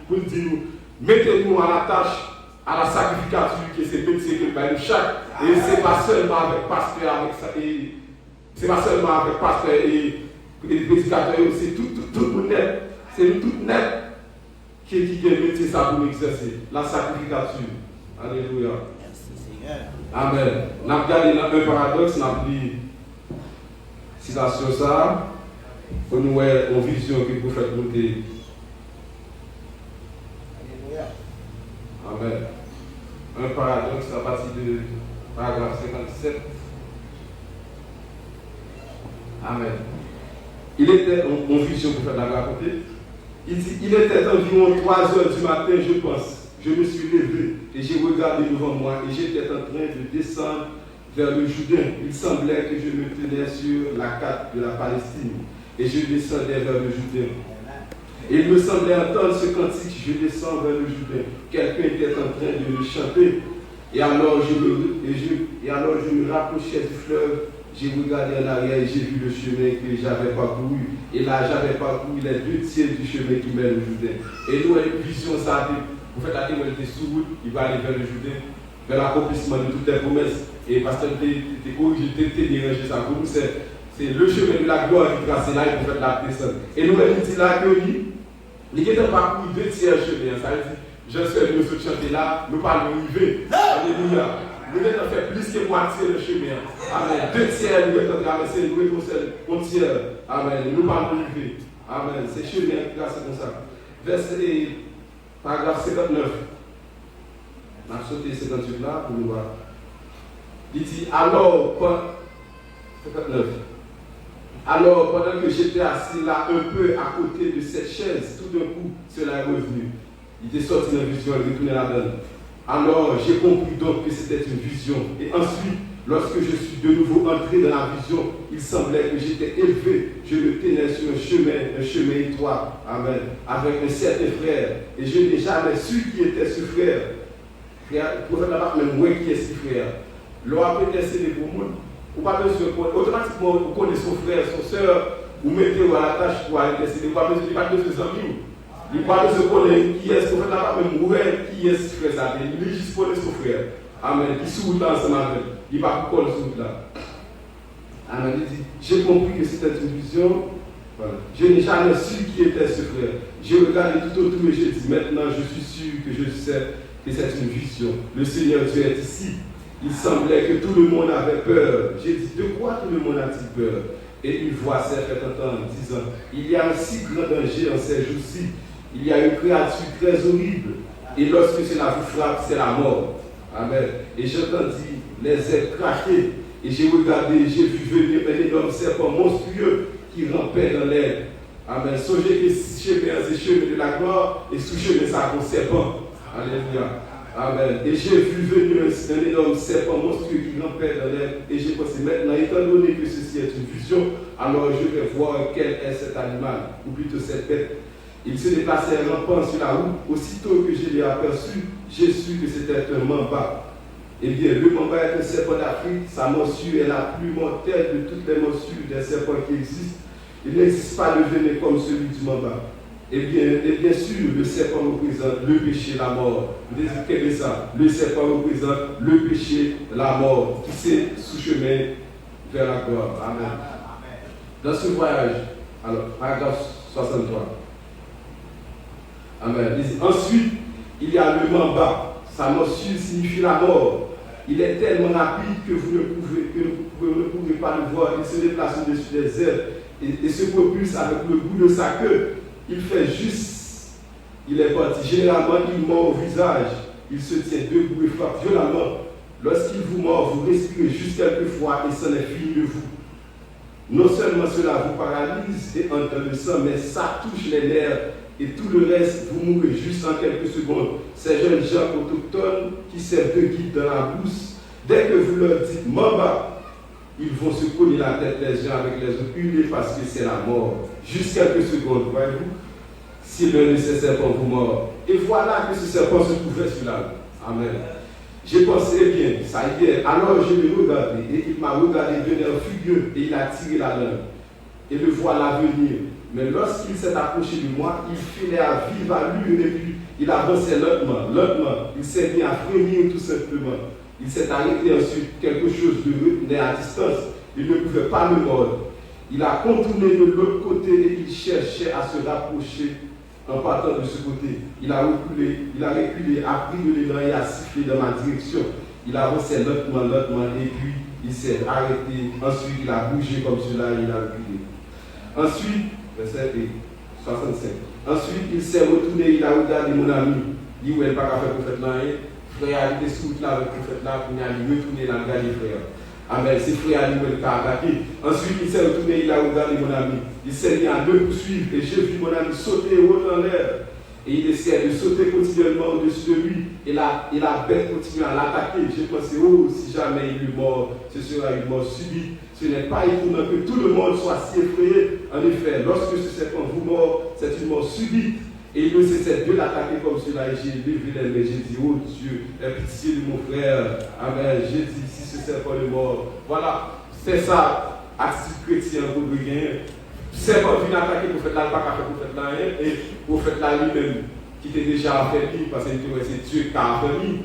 pour dire nous, mettez-nous à la tâche, à la sacrificature, qui est ce métier que nous chaque. Et ce n'est pas seulement avec pasteur, c'est pas seulement avec pasteur et prédicateur, c'est tout le monde net. C'est nous tout net qui a le métier ça pour exercer, la sacrificature. Alléluia. Amen. Nous avons regardé dans un paradoxe, nous avons dit citation ça, pour nous voir une vision que le prophète monter. Amen. Un paradoxe à partir de paragraphe 57. Amen. Il était en vision pour faire la raconter. Il dit, il était environ 3 heures du matin, je pense. Je me suis levé et j'ai regardé devant moi et j'étais en train de descendre vers le Jourdain. Il semblait que je me tenais sur la carte de la Palestine et je descendais vers le Jourdain. Et il me semblait entendre ce cantique, je descends vers le Jourdain. Quelqu'un était en train de le chanter. Et alors je me rapprochais du fleuve. J'ai regardé en arrière et j'ai vu le chemin que j'avais parcouru. Et là, j'avais parcouru les 2 tiers du chemin qui mène au Jourdain. Et nous, une vision, ça, vous faites la témoignage sur route, il va aller vers le Jourdain, vers l'accomplissement de toutes les promesses. Et parce que tu es corrigé, tu es dérangé, ça pour nous, c'est le chemin de la gloire qui trace là et pour faire la descente. Et nous, on dit là que il est parcouru 2 tiers chemin. Ça veut dire, je sais, nous autres chanter là, nous parlons arriver. Alléluia. Nous avons fait plus que moitié le chemin. Amen. 2 tiers, nous avons traversé, nous avons fait 1 tiers. Amen. Nous parlons arriver. Amen. C'est chemin qui trace comme ça. Verset, paragraphe 59. On a sauté 58 là pour nous voir. Il dit, alors, 59. Alors, pendant que j'étais assis là, un peu à côté de cette chaise, tout d'un coup, cela est revenu. Il était sorti dans la vision et retourné là-dedans. Alors, j'ai compris donc que c'était une vision. Et ensuite, lorsque je suis de nouveau entré dans la vision, il semblait que j'étais élevé. Je me tenais sur un chemin étroit. Amen. Avec un certain frère. Et je n'ai jamais su qui était ce frère. Frère, le prophète n'a pas même moi qui est ce frère. L'on a intercédé pour moi. Ou pas besoin, automatiquement, vous connaissez son frère, son soeur, vous mettez à la tâche pour intercéder. Vous pas besoin de ses amis. Il parle de ce connaître qui est ce prophète n'a pas même mourir qui est ce frère ça. Il juste connaît son frère. Amen. Qui sourit là ensemble avec. Il va pas coller sur là. Amen. Il dit, j'ai compris que c'était une vision. Voilà. Je n'ai jamais su qui était ce frère. J'ai regardé tout autour et j'ai dit, maintenant je suis sûr que je sais que c'est une vision. Le Seigneur Dieu est ici. Il semblait que tout le monde avait peur. J'ai dit, de quoi tout le monde a-t-il peur? Et une voix s'est fait entendre disant, il y a un si grand danger en ces jours-ci. Il y a une créature très horrible. Et lorsque cela vous frappe, c'est la mort. Amen. Et j'entendis les ailes craquer. Et j'ai regardé, j'ai vu venir un énorme serpent monstrueux qui rampait dans l'air. Amen. Songez que chemin, c'est chemin de la gloire. Et sous chemin, ça a un serpent. Alléluia. Amen. Et j'ai vu venir un énorme serpent monstrueux qui rampait dans l'air. Et j'ai pensé maintenant, étant donné que ceci est une vision, alors je vais voir quel est cet animal, ou plutôt cette bête. Il se déplaçait rampant sur la route. Aussitôt que je l'ai aperçu, j'ai su que c'était un mamba. Eh bien, le mamba est un serpent d'Afrique. Sa morsure est la plus mortelle de toutes les morsures des serpents qui existent. Il n'existe pas de venin comme celui du mamba. Et bien sûr, le serpent représente le péché, la mort. Vous décrivez ça. Le serpent représente le péché, la mort, qui s'est sous chemin vers la gloire. Amen. Dans ce voyage, alors, paragraphe 63. Amen. Ensuite, il y a le mamba. Sa morsure signifie la mort. Il est tellement rapide que vous ne pouvez pas le voir. Il se déplace au-dessus des herbes et se propulse avec le bout de sa queue. Il fait juste, il est parti. Généralement, il mord au visage. Il se tient debout et frappe violemment. Lorsqu'il vous mord, vous respirez juste quelques fois et c'en est fini de vous. Non seulement cela vous paralyse et entraîne le sang, mais ça touche les nerfs et tout le reste, vous mourrez juste en quelques secondes. Ces jeunes gens autochtones qui servent de guide dans la bourse, dès que vous leur dites Mamba, ils vont se cogner la tête les gens avec les autres hurler parce que c'est la mort. Juste quelques secondes, voyez-vous, si l'un de ces serpents vous mord. Et voilà que ce serpent se trouvait sur la. Amen. J'ai pensé, eh bien, ça y est. Alors je l'ai regardé et il m'a regardé d'un air furieux et il a tiré la langue. Et le voilà venir. Mais lorsqu'il s'est approché de moi, il filait à vive allure et puis il avançait lentement. Il s'est mis à frémir tout simplement. Il s'est arrêté ensuite, quelque chose de retenait à distance. Il ne pouvait pas me mordre. Il a contourné de l'autre côté et il cherchait à se rapprocher en partant de ce côté. Il a reculé, a pris de l'élan et a sifflé dans ma direction. Il avançait lentement et puis il s'est arrêté. Ensuite, il a bougé comme cela et il a reculé. Ensuite, verset 65. Ensuite, il s'est retourné, il a regardé mon ami. Il dit, ouais, pas qu'à faire prophète là. Frère, il était sous là avec le prophète là, pour aller retourner dans le gardien frère. Amen. C'est frère qui a attaqué. Ensuite, il s'est retourné, il a regardé mon ami. Il s'est mis à le poursuivre et j'ai vu mon ami sauter haut en l'air. Et il essayait de sauter continuellement au-dessus de lui. Et la bête continue à l'attaquer. J'ai pensé, oh, si jamais il est mort, ce sera une mort subite. Ce n'est pas étonnant que tout le monde soit si effrayé. En effet, lorsque ce serpent vous mord, c'est une mort subite. Et il ne cessait de l'attaquer comme cela. Et j'ai levé les mains, j'ai dit, oh Dieu, aie pitié de mon frère. Amen. J'ai dit, si ce serpent est mort. Voilà, c'est ça, attitude chrétienne pour le gagner. Serpent vient attaquer le prophète là, pas qu'à faire le prophète là, et le prophète là lui-même, qui était déjà affaibli, parce que c'est Dieu qui a affaibli.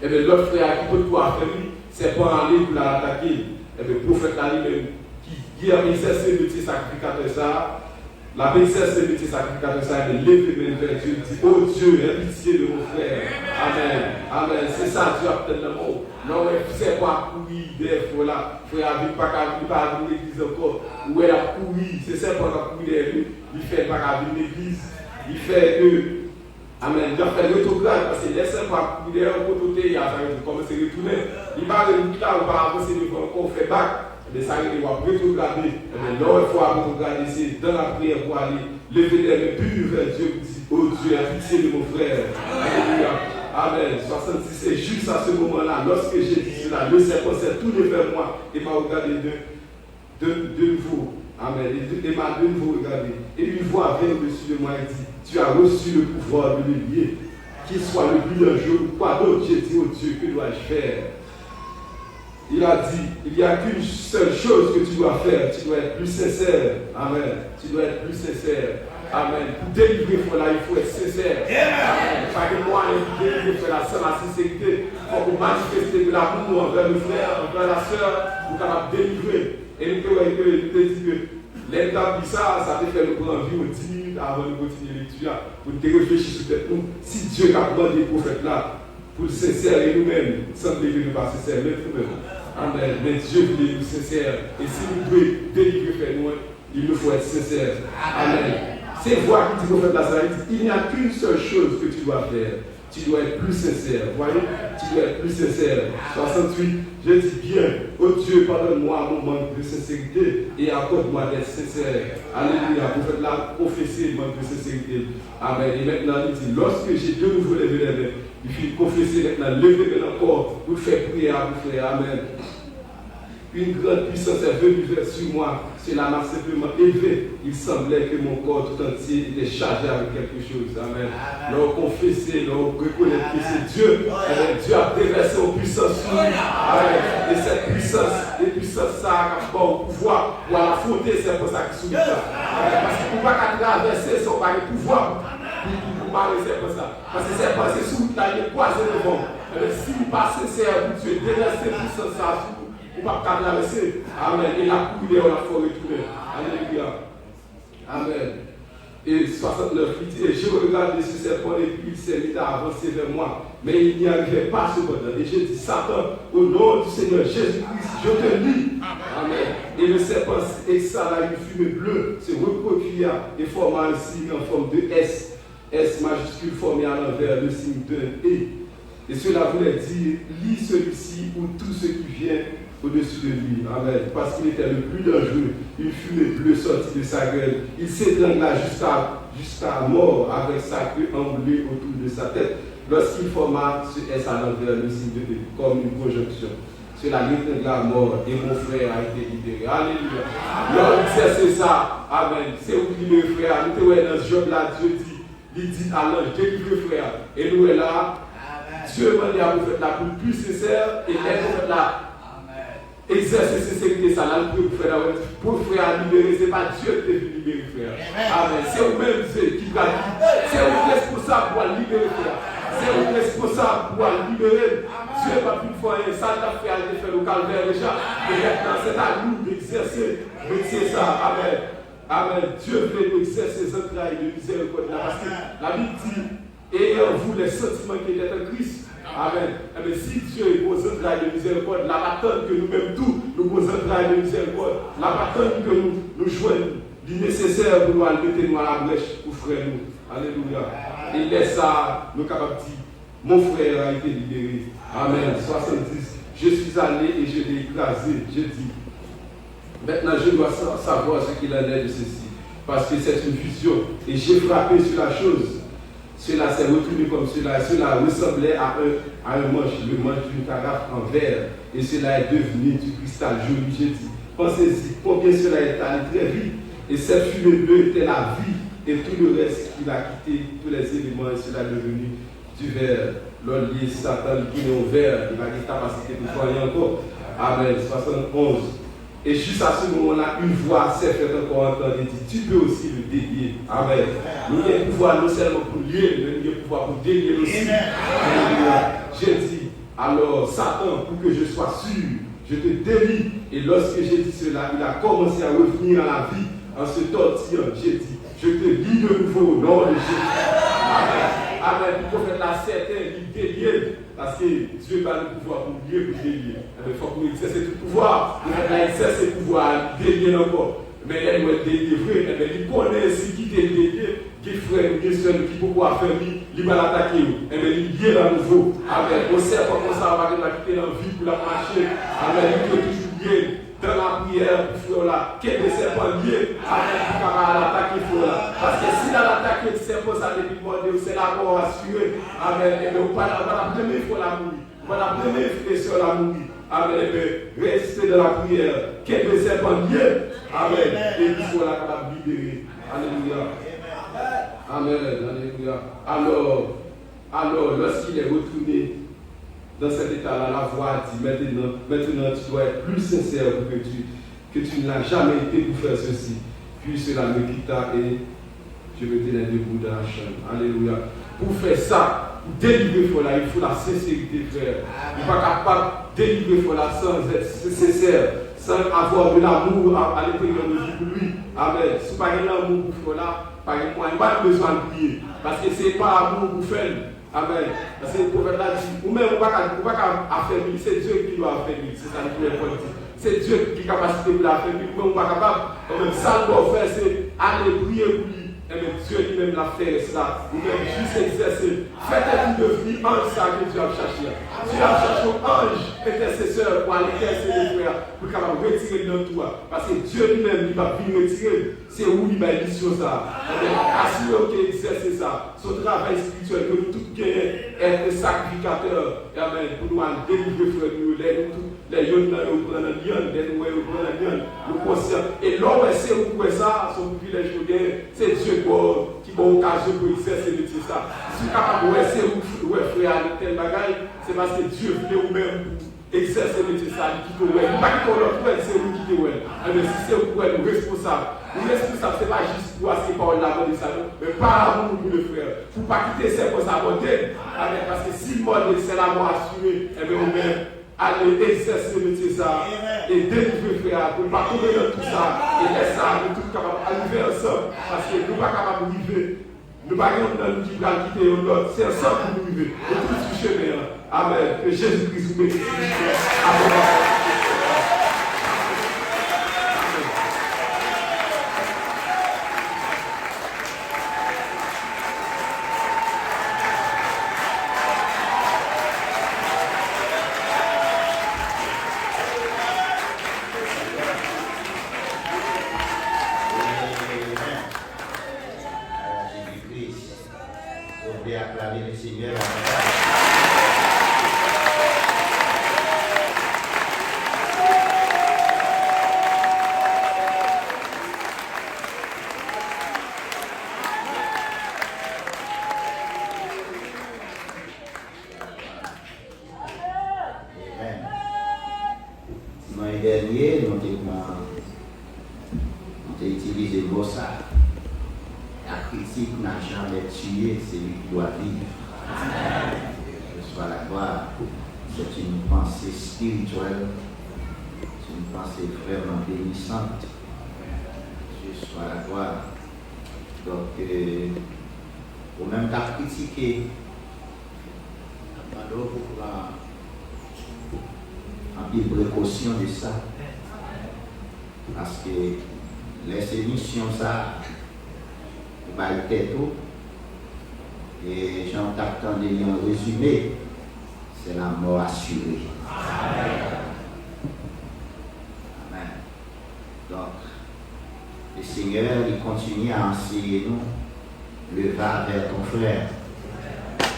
Et bien l'autre frère qui peut tout affaiblir, serpent allé pour l'attaquer. Et bien le prophète là lui-même, qui a exercé le métier sacrificateur ça, la exerce le métier sacrificateur ça, il lève les mains vers Dieu, dit, oh Dieu, aie pitié de mon frère. Amen. Amen. C'est ça, Dieu a peut-être le mot. Non, mais c'est pas courir des fois là. Frère, il pas à l'église encore. Où elle a couru, c'est ça qu'on a couru derrière lui. Il fait pas à l'église. Il fait que. Amen. Il a fait l'autographe parce que les saints pas courir derrière au côté, il a commencé à retourner. Il va là, on va avancer devant, on fait bac. Mais ça il va rétrograder. Mais là, il faut rétrograder, c'est dans la prière pour aller lever les mains pures vers Dieu. Oh Dieu, aie pitié de mon frère. Alléluia. Amen. 66, c'est juste à ce moment-là, lorsque j'ai dit cela, le serpent s'est tourné vers moi et m'a regardé de nouveau. Amen. Et m'a de nouveau regardé. Et une voix vint au-dessus de moi et dit, tu as reçu le pouvoir de le lier. Qu'il soit le but d'un jour ou quoi d'autre, j'ai dit, oh Dieu, que dois-je faire? Il a dit, il n'y a qu'une seule chose que tu dois faire, tu dois être plus sincère. Amen. Tu dois être plus sincère. Amen. Pour délivrer, il faut être sincère. Amen. Pas que moi, pour délivrer, c'est la sincérité. Il faut qu'on manifeste de l'amour envers le frère, envers la soeur, pour capable délivrer. Et nous te dit que l'étape de ça te fait nous prendre environ 10 minutes avant de continuer l'étude. Pour nous réfléchir sur tête nous. Si Dieu a demandé au prophète là, pour le sincère et nous-mêmes, semble que nous pas sincères, mais nous-mêmes. Amen. Mais Dieu voulait nous sincères. Et si nous devons délivrer faire nous, il nous faut être sincères. Amen. C'est voix qui dit au prophète Lazare, il n'y a qu'une seule chose que tu dois faire. Tu dois être plus sincère. Voyez, tu dois être plus sincère. 68, je dis bien, oh Dieu, pardonne-moi mon manque de sincérité et accorde-moi d'être sincère. Alléluia. Le prophète l'a professé le manque de sincérité. Amen. Et maintenant, il dit, lorsque j'ai de nouveau levé les mains, il faut confesser maintenant, lever les mains encore pour faire prier à vous, frère. Amen. Une grande puissance est venue sur moi. Cela m'a simplement élevé. Il semblait que mon corps tout entier était chargé avec quelque chose. Amen. Leur confesser, leur reconnaître que c'est Dieu. Amen. Dieu a déversé aux puissances sur nous. Amen. Et cette puissance, les puissances, ça a bon pouvoir pour affronter ces choses qui sont là. Parce que pour ne pas traverser, ça n'a pas de pouvoir. Pour parler c'est comme ça. Parce que c'est passé sous la ligne croisée devant. Si vous passez, c'est à vous, Dieu déverser puissance ça sur vous. Vous ne pouvez pas traverser. Amen. Et la couille, on la faut retourner. Alléluia. Amen. Et 69, il dit, et je regardais ce serpent et puis il s'est mis à avancer vers moi. Mais il n'y arrivait pas cependant. Et je dis, Satan, au nom du Seigneur Jésus-Christ, je te lis. Amen. Et le serpent exhala une fumée bleue, se recroquilla et forma un signe en forme de S. S majuscule formé à l'envers, le signe d'un E. Et cela voulait dire, lis celui-ci ou tout ce qui vient au-dessus de lui. Amen. Parce qu'il était le plus dangereux. Une fumée bleue sortit de sa gueule. Il s'étrangla jusqu'à mort avec sa queue emblée autour de sa tête. Lorsqu'il forma ce S à l'envers, le signe de E, comme une conjonction. Cela l'étrangla à mort et mon frère a été libéré. Alléluia. Lorsque c'est ça, amen. C'est où libérer frère. Nous sommes dans ce job-là, Dieu dit, il dit à l'ange, délivre frère. Et nous sommes là. Dieu m'a dit à vous faire la plus sincère et les prophètes là. Exercer sincérité, ça là, pour frère libérer, ce n'est pas Dieu qui est libérer frère. Amen. C'est vous-même qui va. C'est vous responsable pour libérer frère. C'est vous responsable pour libérer. Dieu n'a pas pu faire ça, il a fait le calvaire déjà. Et maintenant, c'est à nous d'exercer. C'est ça. Amen. Amen. Dieu veut nous exercer ces entrailles de miséricorde là. Parce que la Bible dit, ayant vous les sentiments qui étaient en Christ. Amen. Mais si Dieu est vos entrailles de miséricorde, la bataille que nous-mêmes tous, nous vos entrailles de miséricorde, la bataille que nous joignons, il est nécessaire pour nous mettre nous à la brèche pour frère nous. Alléluia. Et laisse ça, nous capables de dire, mon frère a été libéré. Amen. 70. Je suis allé et je l'ai écrasé. Je dis, maintenant je dois savoir ce qu'il en est de ceci. Parce que c'est une vision. Et j'ai frappé sur la chose. Cela s'est retourné comme cela. Cela ressemblait à un manche, le manche d'une carafe en verre. Et cela est devenu du cristal jaune. J'ai dit, pensez-y, combien cela est allé très vite. Et cette fumée bleue était la vie. Et tout le reste qu'il a quitté, tous les éléments, et cela est devenu du verre. L'homme lié Satan, qui est au verre, il a des capacités de soigner encore. Amen. 71. Et juste à ce moment-là, une voix s'est faite encore entendre et dit, tu peux aussi le délier. Amen. Nous avons pouvoir non seulement pour lier, mais nous avons pouvoir pour délier aussi. J'ai dit, alors Satan, pour que je sois sûr, je te délie. Et lorsque j'ai dit cela, il a commencé à revenir à la vie en se tortillant. J'ai dit, je te lis de nouveau au nom de Jésus. Amen. Amen. Pour faire la certaine, il délier. Parce que Dieu va le pouvoir pour lier, pour délier. Il faut que nous exercions tout pouvoir. Nous exercer le pouvoir, délier encore. Mais elle doit être délivrée. Il connaît ce qui est délié, qui est frère, qui est soeur, qui peut pouvoir faire, il va l'attaquer. Il est lié à nouveau. Amen. On sait comment ça va quitter la vie pour la marcher. Amen. Il peut toujours lier. Dans la prière, pour faire là, qu'il y ait des serpents liés, avec l'attaque, il faut là. Parce que si dans l'attaque, le serpent, ça dépend de c'est la mort assurée. Amen. Et bien, on va la première fois la mourir. On va la première fois sur la mourir. Amen. Et bien, restez dans la prière. Qu'il y ait des serpents liés. Amen. Et il faut la capable de libérer. Alléluia. Amen. Alléluia. Alors, lorsqu'il est retourné dans cet état-là, la voix dit, maintenant tu dois être plus sincère que tu ne l'as jamais été pour faire ceci. Puis cela me quitta et je me tenais debout dans la chambre. Alléluia. Pour faire ça, pour délivrer Fola, il faut la sincérité, frère. Il n'est pas capable de délivrer Fola sans être sincère, sans avoir de l'amour à l'intérieur de vous pour lui. Amen. Si pas un amour pour Fola, il n'y a pas besoin de prier. Parce que ce n'est pas amour pour faire. Amen. Parce que le prophète l'a dit, ou même on ne va pas affaiblir, c'est Dieu qui doit affaiblir. C'est ça le premier point. C'est Dieu qui a capacité pour l'affaiblir. Ou même on ne va pas capable. Ça, qu'on doit faire, c'est aller prier pour lui. Et même Dieu lui-même l'a fait ça. Ou même juste exercer. Faites-vous devenir ange, ça que Dieu a cherché. Dieu a cherché un ange intercesseur pour aller intercéder les frères, pour capable retirer dans toi. Parce que Dieu lui-même, il va venir retirer. c'est où il va mission ça. Assurer qu'il exerce ça. Son travail spirituel, que nous tous gagnons, être sacrificateur. Amen. Pour nous délivrer, frère, nous, les jeunes, nous prenons un lien, nous conscients. Et l'homme, c'est où ça, son privilège, c'est Dieu qui m'a occasion pour exercer le métier ça. Si vous êtes capable de c'est où frère, tel bagage, c'est parce que Dieu voulait ou même exercer le métier ça, qui te ouais. Pas que l'autre, c'est nous qui te ouais. Mais si c'est vous, nous responsable. Nous responsables, ce n'est pas juste pour assez par la bonne de ça, mais par amour pour le frère. Pour ne pas quitter ces causes à monter. Parce que si le mode c'est la mort assurée, et bien nous-mêmes, aller exercer le métier ça et délivrer le frère, pour ne pas tomber dans tout ça et laisser ça, nous tous capables d'arriver ensemble. Parce que nous ne sommes pas capables d'arriver. Nous ne sommes pas capables de quitter l'autre. C'est ensemble pour nous arriver. Et tout ce chemin. Amen. Que Jésus-Christ vous bénisse. Amen. De ça parce que les émissions ça va être tout et j'en t'attends de lire un résumé, c'est la mort assurée. Amen. Donc le Seigneur il continue à enseigner nous le va vers ton frère.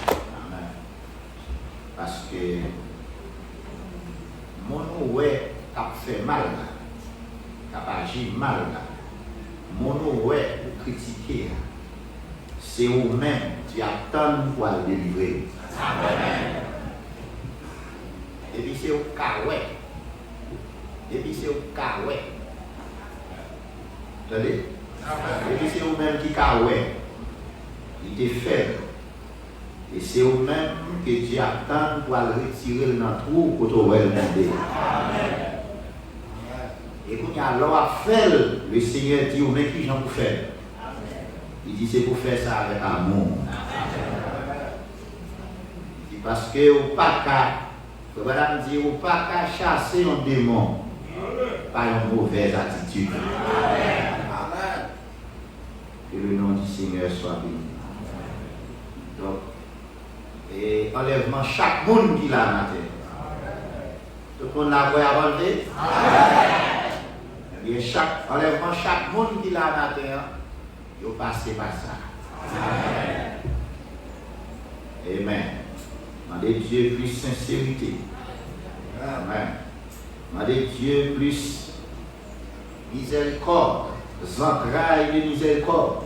Amen. Parce que mon ouais a fait mal, a agi mal, mon ouais pour critiquer, c'est vous-même qui attend pour le délivrer. Amen. Et puis c'est au cas ouais. Et puis c'est au cas ouais. Attendez? Et puis c'est vous-même qui cas ouais. Il était faible. Et c'est vous-même que Dieu attend pour retirer le trou pour trouver le monde. Et quand il y a alors fait, le Seigneur dit vous même qui j'en pour faire. Il dit c'est pour faire ça avec amour. Il dit parce que vous pas qu'à, madame dit vous pas qu'à chasser un démon par une mauvaise attitude. Amen. Que le nom du Seigneur soit béni. Donc, et enlèvement chaque monde qui l'a dans la terre. Tout le monde l'a enlevé. Et enlèvement chaque monde qui l'a dans la terre, il passe par ça. Amen. Demandez Dieu plus sincérité. Amen. Demandez Dieu plus miséricorde, entrailles de miséricorde.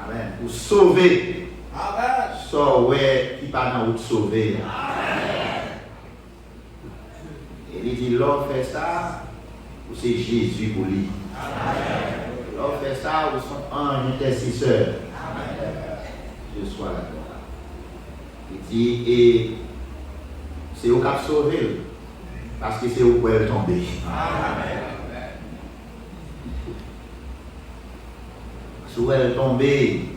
Amen. Pour sauver. Amen. So, ouais, qui pas dans route sauver. Amen. Et il dit, l'homme fait ça, ou c'est Jésus pour lui. Amen. L'homme fait ça, ou son ange intercesseur. Amen. Je sois là. Il dit, et c'est au cap sauver, parce que c'est au poil tomber. Amen. Si elle tomber,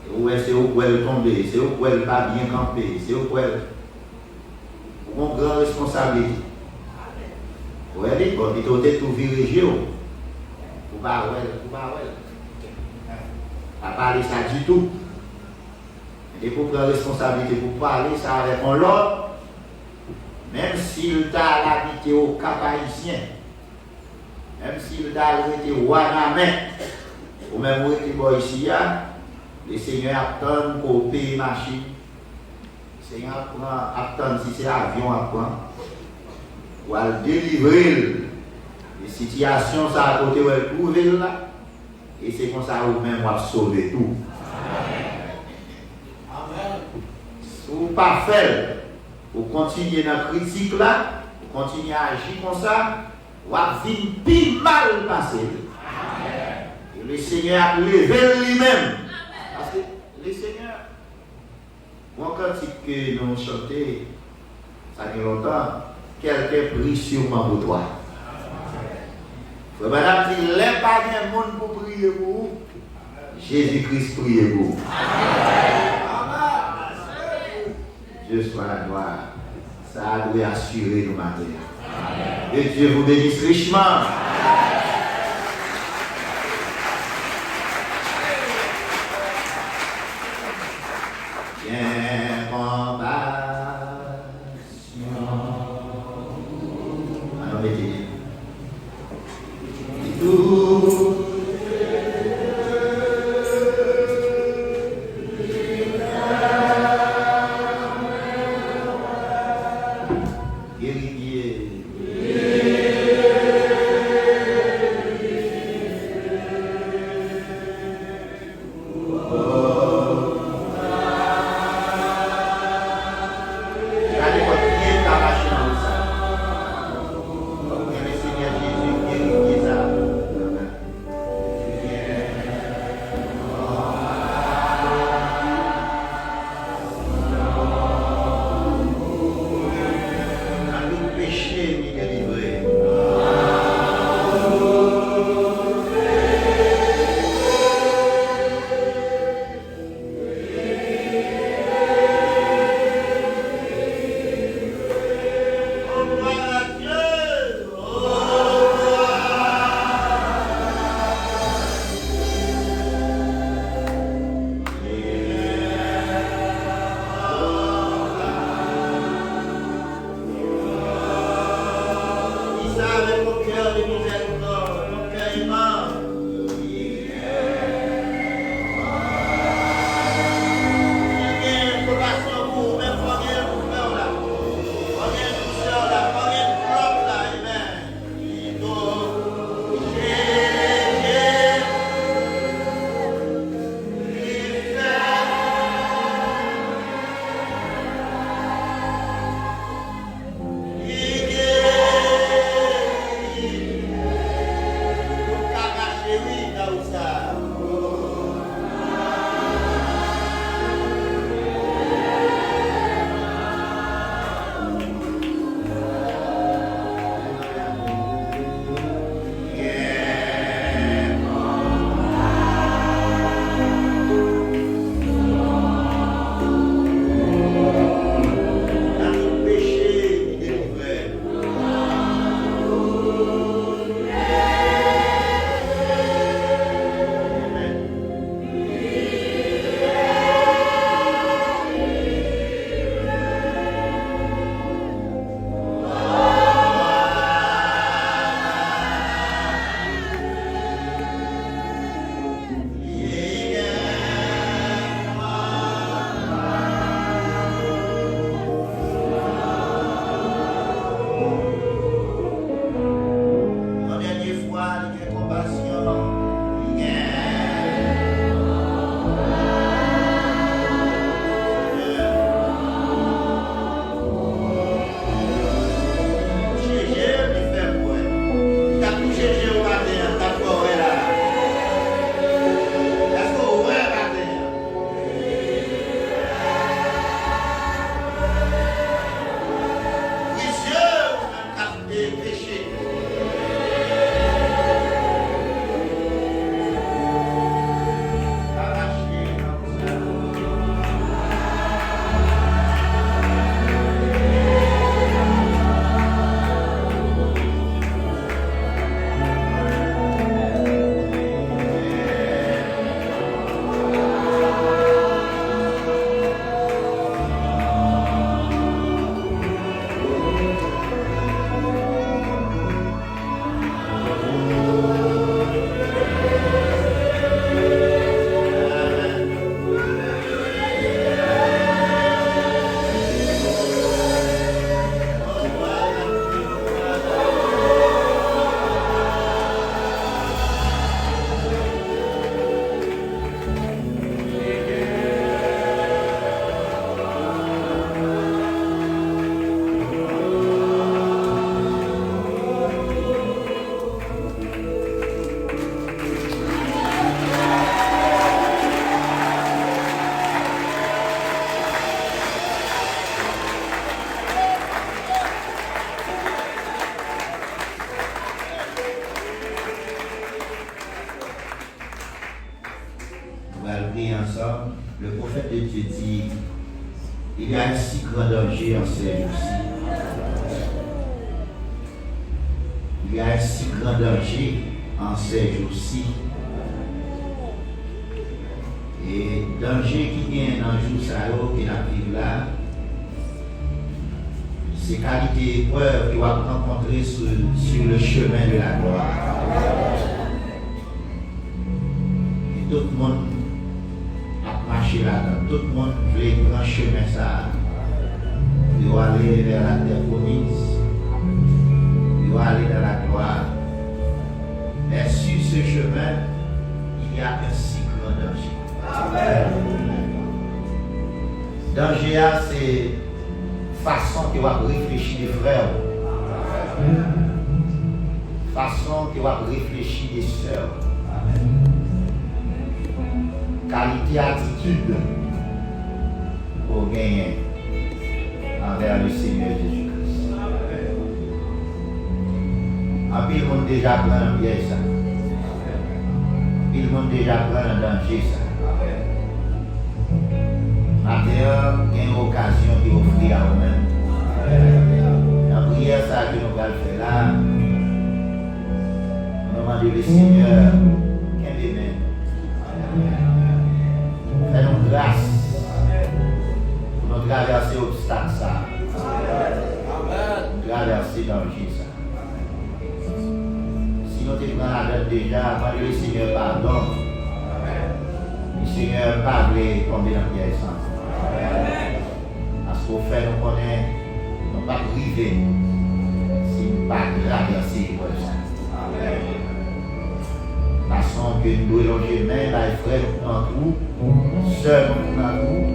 c'est où elle tomber, c'est où elle pas bien camper, c'est où elle a une grande responsabilité. Vous voyez, bon, il faut tout virer, pour pas parler ça du tout. Et pour prendre responsabilité, pour parler ça avec l'autre, même s'il t'a l'habité au Cap haïtien, Même s'il a été roi ou même où il était ici, le Seigneur attend pour payer machine. Le Seigneur attend si c'est avion à prendre. Ou à délivrer les situations, ça à côté où elle trouve là. Et c'est comme ça ou même va sauver tout. Amen. Si vous ne pas faire, vous continuez dans la critique là, vous continuez à agir comme ça, vous allez vivre plus mal passé. Et le Seigneur a levé lui-même. Parce que le Seigneur, moi quand que nous chantons, ça fait longtemps, quelqu'un prie sûrement pour toi. Madame dit, il n'y a pas de monde pour prier pour vous. Jésus-Christ prie pour vous. Dieu soit la gloire. Ça doit assurer nos matins. Que Dieu vous bénisse richement. Bien compassion. Alors, mettez. Tout. On va le prier ensemble. Le prophète de Dieu dit, il y a un si grand danger en ces jours-ci. Il y a un si grand danger en ces jours-ci. Et danger qui vient dans le jour ça qui arrive là, c'est qualité épreuve qu'il va rencontrer sur le chemin de la gloire. Et tout le monde a marché là-dedans, tout le monde veut prendre le chemin ça. Il va aller vers la terre promise, il va aller dans la gloire. Mais sur ce chemin, il y a un si grand danger. Danger, c'est façon que va réfléchir des frères, façon que va réfléchir des sœurs, qualité attitude pour gagner envers le Seigneur Jésus-Christ. En pile monde déjà prend un piège ça, pile monde déjà prend un danger ça. Matin, il y a une occasion qui offre à vous-même. La prière ça que nous allons faire là, nous demandons le Seigneur qu'il aime. Fais-nous grâce pour nous traverser l'obstacle ça. Traverser danger ça. Si nous te prenons la dette déjà, demandez le Seigneur pardon. Le Seigneur pas voulu tomber dans le piège sans. Parce qu'au fait, nous connaissons, nous ne pas priver si nous ne pas traverser comme ça. Façon que nous devons loger main, les frères nous dans tout, seuls nous dans tout.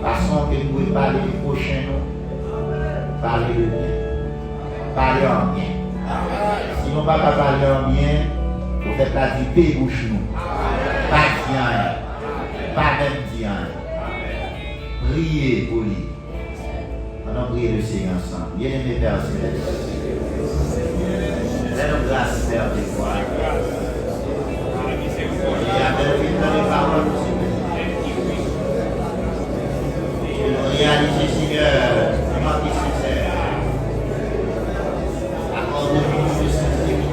Façon que nous devons parler du prochain, nous parler de bien, parler en bien. Si nous ne pouvons pas parler en bien, nous faites la vie bouche nous. Pas de rien, pas même rien. Priez pour lui. On a prié le Seigneur ensemble. Bien-aimé Père Céleste. Fais-nous grâce, Père de gloire. Et avec une dans les paroles du Seigneur. Réalisez, Seigneur, comment il se sert. Accorde-nous de sincérité.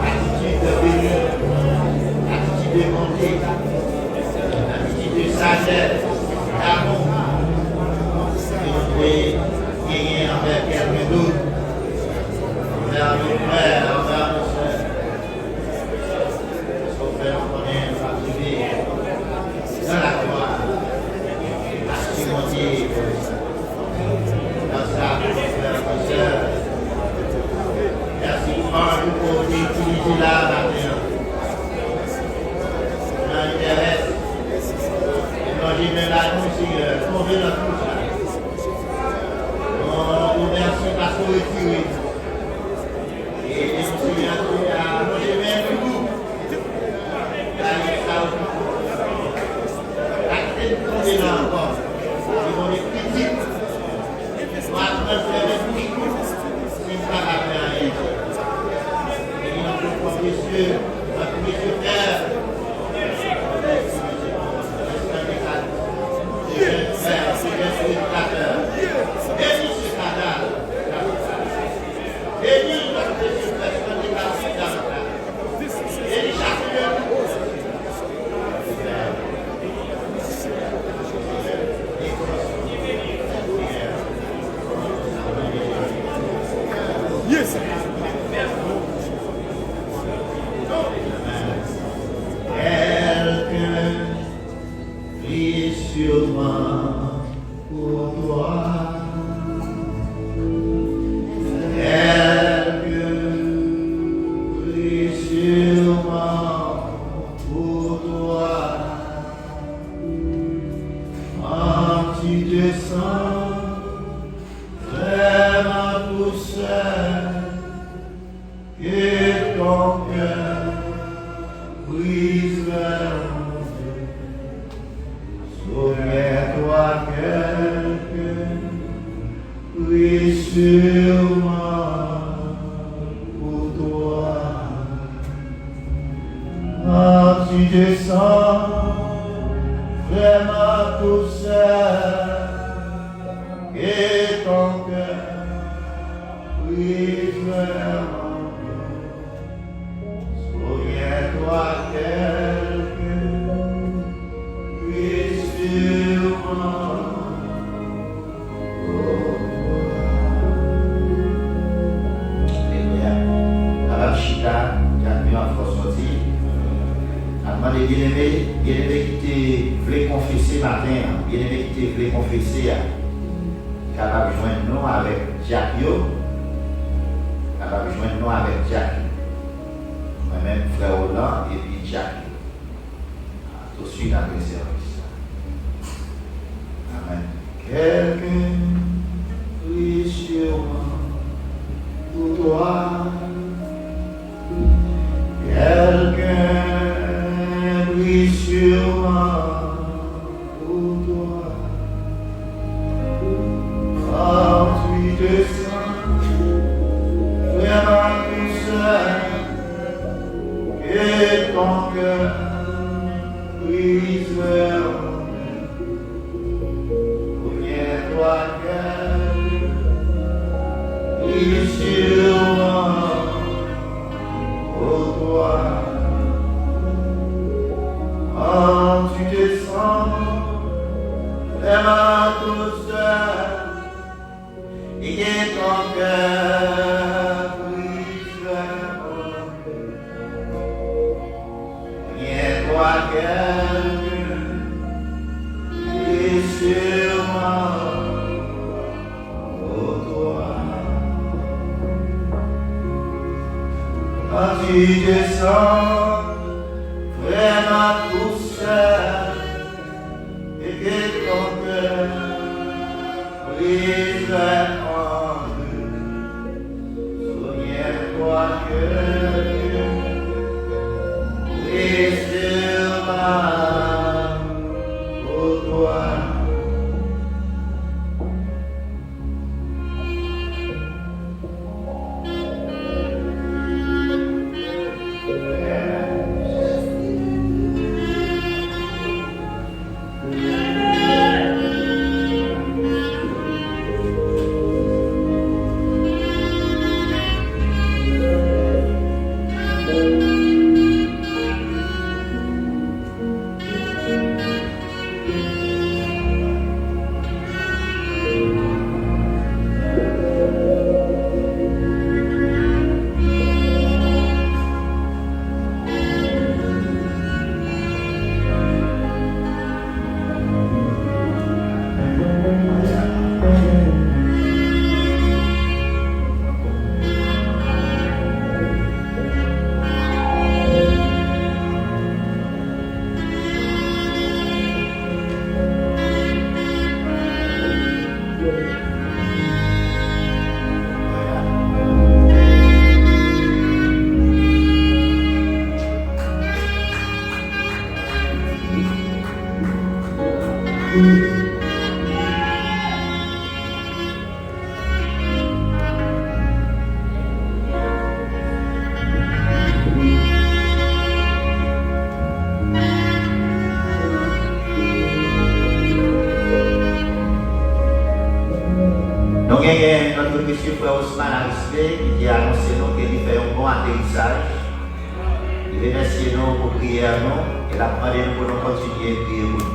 Attitude de bénir. Attitude de bonté. Attitude de sagesse. D'amour, que nous pouvons gagner envers quelqu'un d'autre, envers nos frères, envers nos soeurs. Parce qu'on fait, on connaît, on va priver dans la gloire, à surmonter dans sa frère, nos soeurs. Merci pour nous utiliser là maintenant. Ça intéresse. J'ai même la nous, Seigneur, tomber dans tout ça. On vous remercie parce qu'on retire. Et nous, Seigneur, j'ai même le goût. Acceptez de tomber là encore. Si on est critique, on va transférer le bouche, c'est pas la faire rien. Et notre précieux Père, Sûrement pour toi. tu descends vraiment tout seul et ton cœur brise vraiment. Souviens-toi quelqu'un brise sûrement. Alléluia. Chita, j'ai en force sortie. Demandez bien-aimé qui te voulait confesser matin, bien-aimé qui te voulait confesser, capable de joindre nous avec Jacques, capable de joindre nous avec Jacques. Moi-même, frère Roland et puis Jacques. Tout de suite après le service. Amen. Quelqu'un prie sur moi pour toi. Quelqu'un prie sur moi pour toi. Quand tu descends vraiment tout seul et ton cœur brise vers moi. Souviens-toi qu'elle prie sur moi pour toi. Quand tu descends vraiment tout seul et que ton cœur brise vers moi. Souviens-toi quelqu'un qui sur moi pour toi. Quand tu descends vraiment tout seul et que ton cœur brise en deux, souviens-toi que Dieu brise sur moi pour toi. Notre monsieur frère Ousmane Arispe qui a annoncé nous qu'il fait un bon atterrissage. Il remercie nous pour prier à nous et la demandé nous pour nous continuer à prier pour nous.